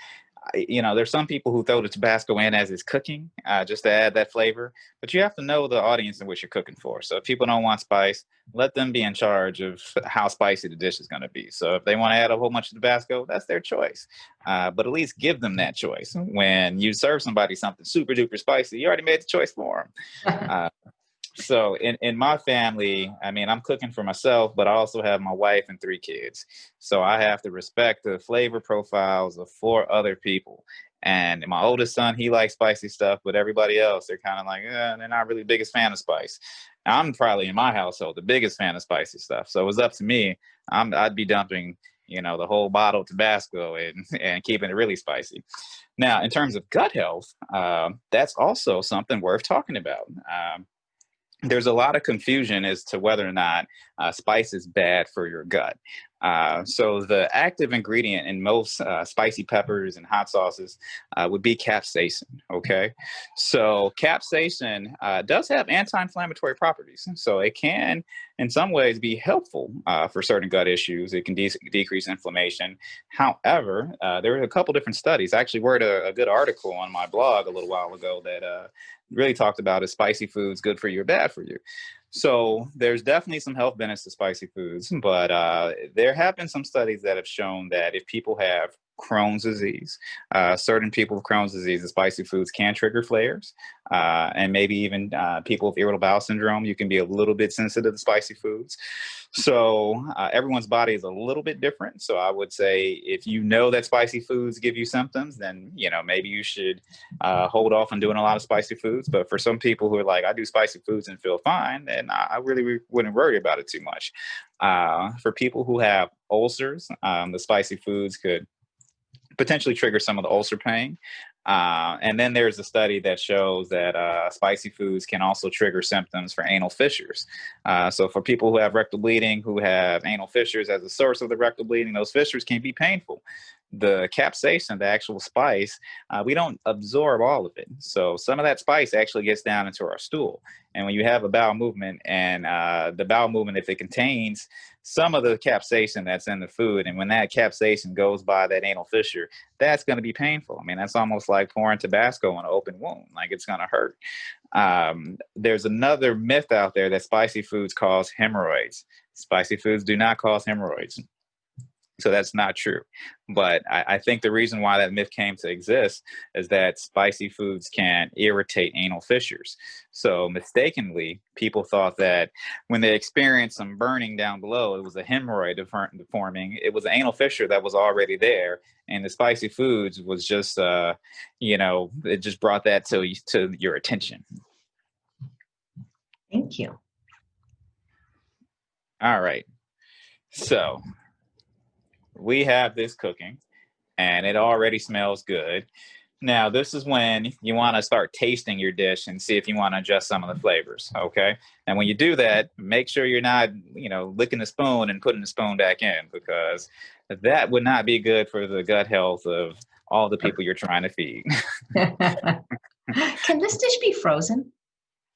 B: there's some people who throw the Tabasco in as it's cooking, just to add that flavor. But you have to know the audience in which you're cooking for. So if people don't want spice, let them be in charge of how spicy the dish is going to be. So if they want to add a whole bunch of Tabasco, that's their choice. But at least give them that choice. When you serve somebody something super duper spicy, you already made the choice for them. So in my family, I'm cooking for myself, but I also have my wife and 3 kids. So I have to respect the flavor profiles of 4 other people. And my oldest son, he likes spicy stuff, but everybody else, they're kind of like, they're not really the biggest fan of spice. I'm probably in my household the biggest fan of spicy stuff. So it was up to me. I'd be dumping, the whole bottle of Tabasco and keeping it really spicy. Now, in terms of gut health, that's also something worth talking about. There's a lot of confusion as to whether or not spice is bad for your gut. So the active ingredient in most spicy peppers and hot sauces would be capsaicin, okay? So capsaicin does have anti-inflammatory properties. So it can, in some ways, be helpful for certain gut issues. It can decrease inflammation. However, there are a couple different studies. I actually wrote a good article on my blog a little while ago that really talked about is spicy foods good for you or bad for you. So there's definitely some health benefits to spicy foods, but there have been some studies that have shown that if people have Crohn's disease, certain people with Crohn's disease, the spicy foods can trigger flares, and maybe even people with irritable bowel syndrome, you can be a little bit sensitive to spicy foods. So everyone's body is a little bit different. So I would say if you know that spicy foods give you symptoms, then maybe you should hold off on doing a lot of spicy foods. But for some people who are like, I do spicy foods and feel fine, then I really wouldn't worry about it too much. For people who have ulcers, the spicy foods could potentially trigger some of the ulcer pain. And then there's a study that shows that spicy foods can also trigger symptoms for anal fissures. So for people who have rectal bleeding, who have anal fissures as a source of the rectal bleeding, those fissures can be painful. The capsaicin, the actual spice, we don't absorb all of it. So some of that spice actually gets down into our stool. And when you have a bowel movement and the bowel movement, if it contains some of the capsaicin that's in the food, and when that capsaicin goes by that anal fissure, that's going to be painful. That's almost like pouring Tabasco on an open wound, like it's going to hurt. There's another myth out there that spicy foods cause hemorrhoids. Spicy foods do not cause hemorrhoids. So that's not true. But I think the reason why that myth came to exist is that spicy foods can irritate anal fissures. So mistakenly, people thought that when they experienced some burning down below, it was a hemorrhoid forming. It was an anal fissure that was already there. And the spicy foods was just, it just brought that to your attention.
A: Thank you.
B: All right. So we have this cooking and it already smells good. Now, this is when you want to start tasting your dish and see if you want to adjust some of the flavors. Okay. And when you do that, make sure you're not, licking the spoon and putting the spoon back in, because that would not be good for the gut health of all the people you're trying to feed.
A: Can this dish be frozen?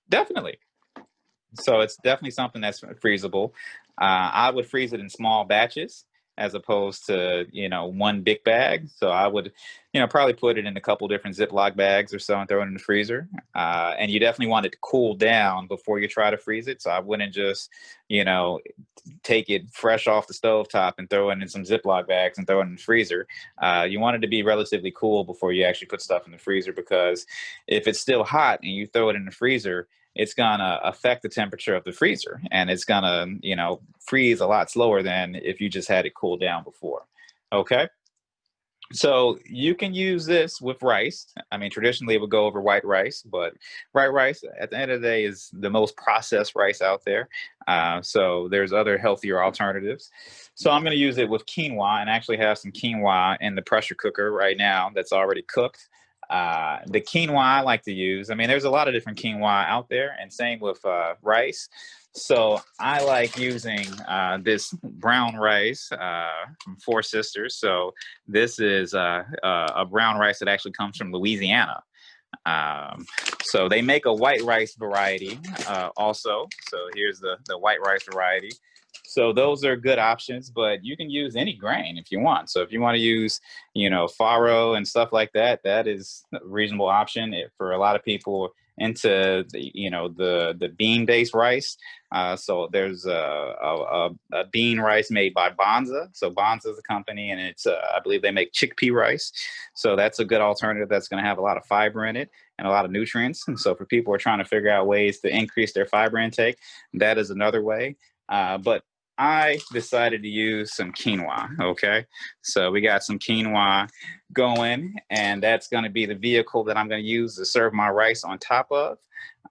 B: Definitely. So it's definitely something that's freezable. I would freeze it in small batches as opposed to, one big bag. So I would, probably put it in a couple different Ziploc bags or so and throw it in the freezer. And you definitely want it to cool down before you try to freeze it. So I wouldn't just, take it fresh off the stovetop and throw it in some Ziploc bags and throw it in the freezer. You want it to be relatively cool before you actually put stuff in the freezer, because if it's still hot and you throw it in the freezer, it's going to affect the temperature of the freezer, and it's going to, freeze a lot slower than if you just had it cool down before. Okay. So you can use this with rice. I mean, traditionally it would go over white rice, but white rice at the end of the day is the most processed rice out there. So there's other healthier alternatives. So I'm going to use it with quinoa, and actually have some quinoa in the pressure cooker right now that's already cooked. The quinoa I like to use, I mean, there's a lot of different quinoa out there, and same with rice. So I like using this brown rice from Four Sisters. So this is a brown rice that actually comes from Louisiana. So they make a white rice variety also. So here's the white rice variety. So those are good options, but you can use any grain if you want. So if you want to use, farro and stuff like that, that is a reasonable option for a lot of people into the bean-based rice. So there's a bean rice made by Bonza. So Bonza is a company, and it's I believe they make chickpea rice. So that's a good alternative that's going to have a lot of fiber in it and a lot of nutrients. And so for people who are trying to figure out ways to increase their fiber intake, that is another way. But I decided to use some quinoa. Okay. So we got some quinoa going, and that's going to be the vehicle that I'm going to use to serve my rice on top of.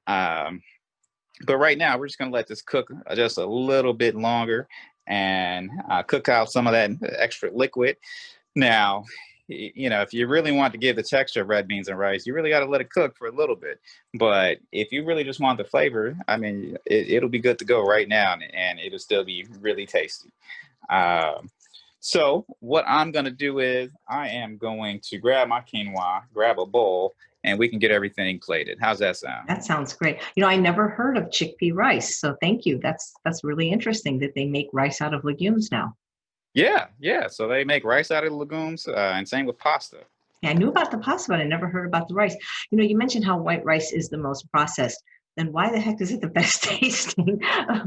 B: But right now, we're just going to let this cook just a little bit longer and cook out some of that extra liquid. Now, if you really want to give the texture of red beans and rice, you really got to let it cook for a little bit. But if you really just want the flavor, I mean, it'll be good to go right now, and it'll still be really tasty. So what I'm going to do is I am going to grab my quinoa, grab a bowl, and we can get everything plated. How's that sound?
A: That sounds great. I never heard of chickpea rice, so thank you. That's really interesting that they make rice out of legumes now.
B: Yeah. So they make rice out of legumes, and same with pasta.
A: Yeah, I knew about the pasta, but I never heard about the rice. You mentioned how white rice is the most processed. Then why the heck is it the best tasting?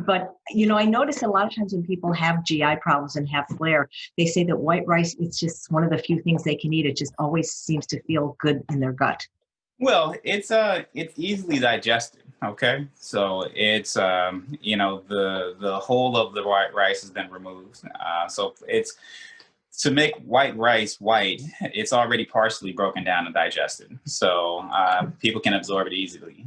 A: But, I notice a lot of times when people have GI problems and have flare, they say that white rice is just one of the few things they can eat. It just always seems to feel good in their gut.
B: Well, it's easily digested. Okay, so it's the whole of the white rice has been removed. So it's to make white rice white. It's already partially broken down and digested, so people can absorb it easily,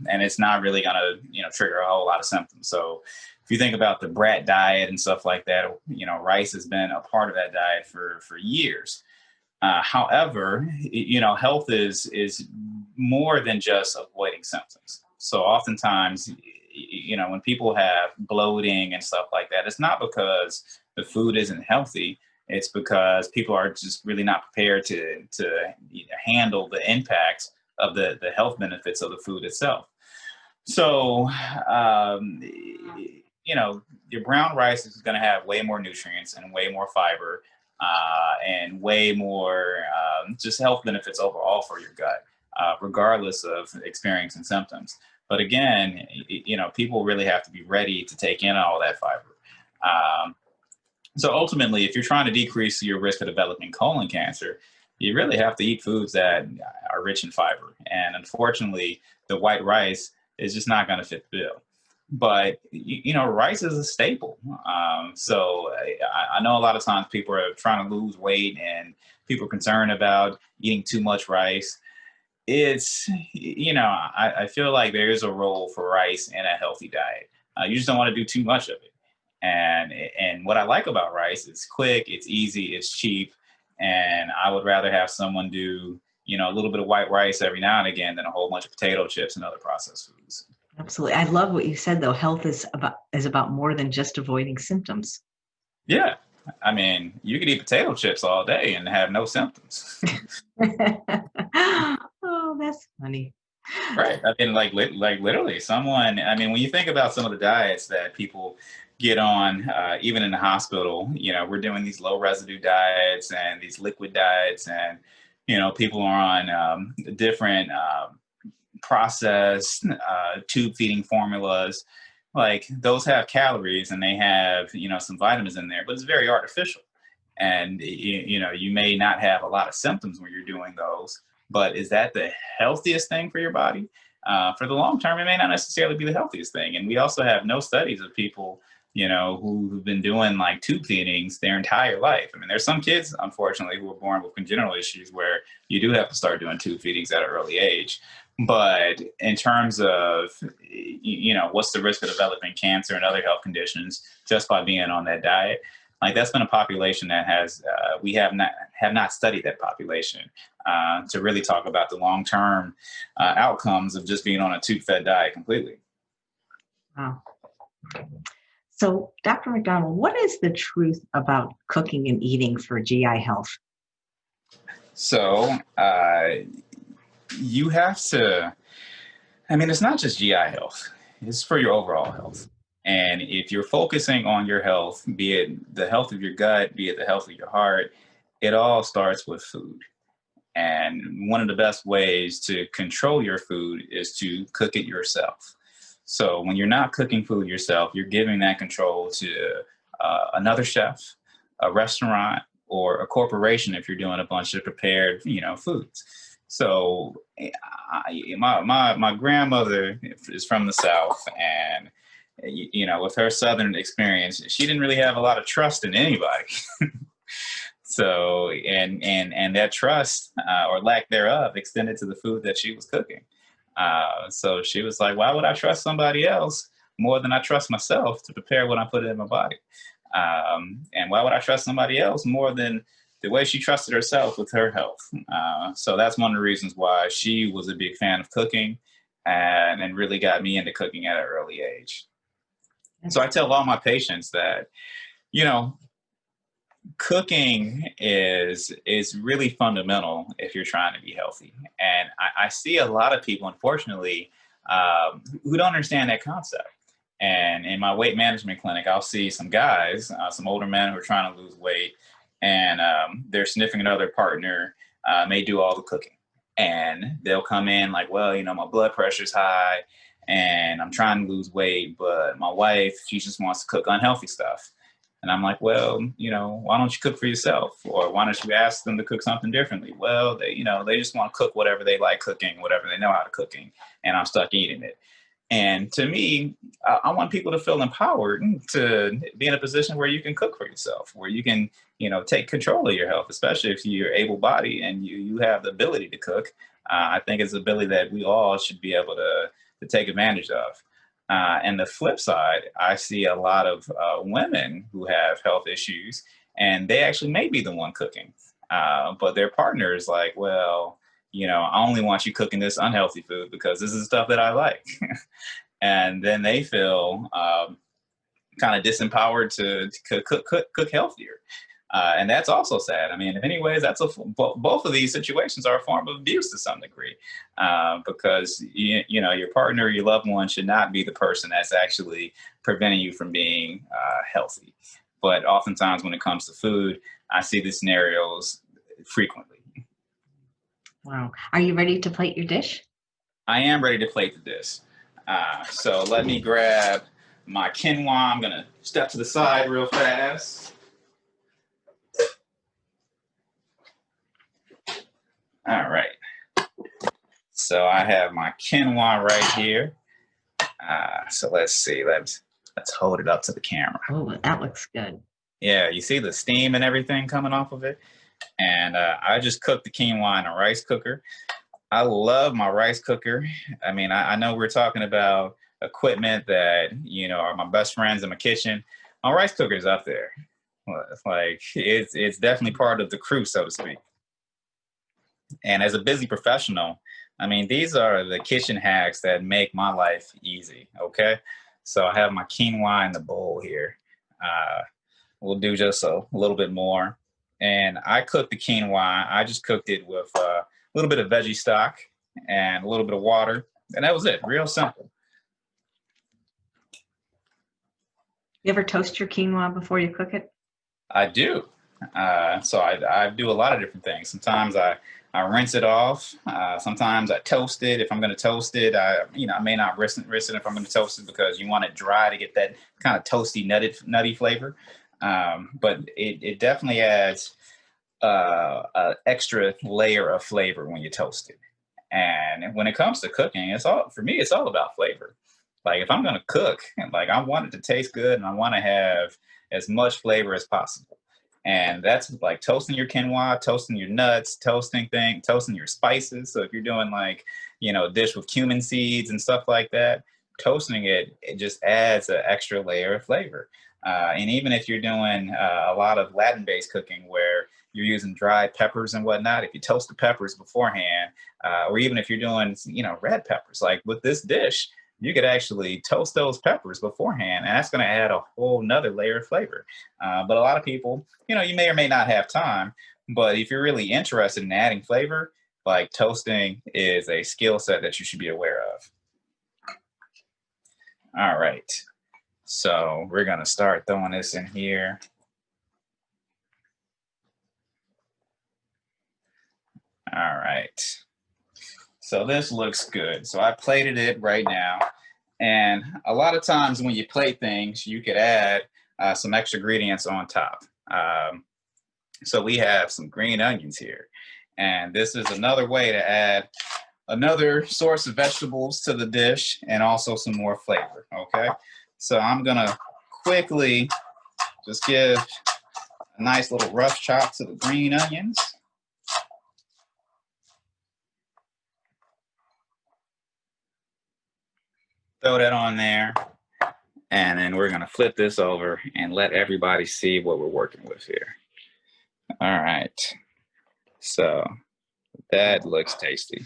B: and it's not really gonna trigger a whole lot of symptoms. So if you think about the brat diet and stuff like that, rice has been a part of that diet for years. However, health is more than just avoiding symptoms. So oftentimes, when people have bloating and stuff like that, it's not because the food isn't healthy. It's because people are just really not prepared to handle the impacts of the health benefits of the food itself. So, your brown rice is going to have way more nutrients and way more fiber. And way more just health benefits overall for your gut, regardless of experiencing symptoms. But again, people really have to be ready to take in all that fiber. So ultimately, if you're trying to decrease your risk of developing colon cancer, you really have to eat foods that are rich in fiber. And unfortunately, the white rice is just not going to fit the bill. But rice is a staple. So I know a lot of times people are trying to lose weight and people are concerned about eating too much rice. I feel like there is a role for rice in a healthy diet. You just don't want to do too much of it. And what I like about rice is quick, it's easy, it's cheap, and I would rather have someone do a little bit of white rice every now and again than a whole bunch of potato chips and other processed foods.
A: Absolutely. I love what you said, though. Health is about more than just avoiding symptoms.
B: Yeah. I mean, you could eat potato chips all day and have no symptoms.
A: Oh, that's funny.
B: Right. I mean, like literally someone, I mean, when you think about some of the diets that people get on, even in the hospital, we're doing these low residue diets and these liquid diets, and, people are on different processed tube feeding formulas. Like those have calories and they have, some vitamins in there, but it's very artificial. And, you may not have a lot of symptoms when you're doing those, but is that the healthiest thing for your body? For the long term, it may not necessarily be the healthiest thing. And we also have no studies of people, who've been doing like tube feedings their entire life. I mean, there's some kids, unfortunately, who are born with congenital issues where you do have to start doing tube feedings at an early age. But in terms of, what's the risk of developing cancer and other health conditions just by being on that diet? Like that's been a population that we have not studied that population to really talk about the long-term outcomes of just being on a tube-fed diet completely.
A: Wow. So, Dr. McDonald, what is the truth about cooking and eating for GI health?
B: So you have to, I mean, it's not just GI health, it's for your overall health. And if you're focusing on your health, be it the health of your gut, be it the health of your heart, it all starts with food. And one of the best ways to control your food is to cook it yourself. So when you're not cooking food yourself, you're giving that control to another chef, a restaurant, or a corporation if you're doing a bunch of prepared, foods. So my grandmother is from the South, and with her Southern experience, she didn't really have a lot of trust in anybody. So, and that trust or lack thereof extended to the food that she was cooking. So she was like, why would I trust somebody else more than I trust myself to prepare what I put in my body? And why would I trust somebody else more than the way she trusted herself with her health? So that's one of the reasons why she was a big fan of cooking and really got me into cooking at an early age. So I tell all my patients that, cooking is really fundamental if you're trying to be healthy. And I see a lot of people, unfortunately, who don't understand that concept. And in my weight management clinic, I'll see some guys, some older men who are trying to lose weight, and their significant other partner may do all the cooking. And they'll come in like, well, my blood pressure's high and I'm trying to lose weight, but my wife, she just wants to cook unhealthy stuff. And I'm like, well, why don't you cook for yourself? Or why don't you ask them to cook something differently? Well, they just want to cook whatever they like cooking, whatever they know how to cooking, and I'm stuck eating it. And to me, I want people to feel empowered to be in a position where you can cook for yourself, where you can, take control of your health, especially if you're able-bodied and you have the ability to cook. I think it's an ability that we all should be able to take advantage of. And the flip side, I see a lot of women who have health issues, and they actually may be the one cooking. But their partner is like, well, I only want you cooking this unhealthy food because this is stuff that I like. And then they feel kind of disempowered to cook healthier. And that's also sad. I mean, in many ways, both of these situations are a form of abuse to some degree, because your partner, your loved one, should not be the person that's actually preventing you from being healthy. But oftentimes, when it comes to food, I see these scenarios frequently.
A: Wow. Are you ready to plate your dish?
B: I am ready to plate the dish. So let me grab my quinoa. I'm going to step to the side real fast. All right. So I have my quinoa right here. So let's see. Let's hold it up to the camera.
A: Oh, that looks good.
B: Yeah, you see the steam and everything coming off of it? And I just cooked the quinoa in a rice cooker. I love my rice cooker. I mean, I know we're talking about equipment that, are my best friends in my kitchen. My rice cooker is up there. Well, it's definitely part of the crew, so to speak. And as a busy professional, I mean, these are the kitchen hacks that make my life easy, okay? So I have my quinoa in the bowl here. We'll do just a little bit more. And I cooked the quinoa. I just cooked it with a little bit of veggie stock and a little bit of water. And that was it. Real simple.
A: You ever toast your quinoa before you cook it?
B: I do. So I do a lot of different things. Sometimes I rinse it off. Sometimes I toast it. If I'm going to toast it, I may not rinse it if I'm going to toast it because you want it dry to get that kind of toasty, nutty flavor. But it definitely adds an extra layer of flavor when you toast it. And when it comes to cooking, it's all about flavor. Like if I'm going to cook, like I want it to taste good and I want to have as much flavor as possible. And that's like toasting your quinoa, toasting your nuts, toasting your spices. So if you're doing like, a dish with cumin seeds and stuff like that, toasting it just adds an extra layer of flavor. And even if you're doing a lot of Latin-based cooking where you're using dried peppers and whatnot, if you toast the peppers beforehand, or even if you're doing, red peppers, like with this dish, you could actually toast those peppers beforehand, and that's going to add a whole nother layer of flavor. But a lot of people, you may or may not have time, but if you're really interested in adding flavor, like toasting is a skill set that you should be aware of. All right. So we're going to start throwing this in here. All right. So this looks good. So I plated it right now. And a lot of times when you plate things, you could add some extra ingredients on top. So we have some green onions here. And this is another way to add another source of vegetables to the dish and also some more flavor, okay? So I'm going to quickly just give a nice little rough chop to the green onions. Throw that on there. And then we're going to flip this over and let everybody see what we're working with here. All right. So that looks tasty.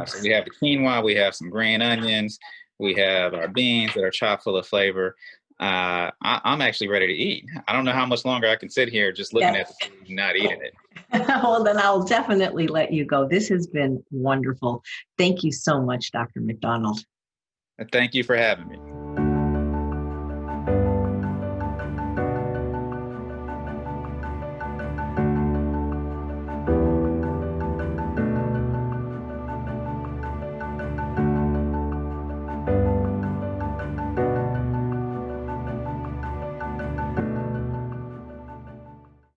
B: So we have the quinoa, we have some green onions, we have our beans that are chock full of flavor. I'm actually ready to eat. I don't know how much longer I can sit here just looking at the food and not eating it.
A: Well, then I'll definitely let you go. This has been wonderful. Thank you so much, Dr. McDonald.
B: Thank you for having me.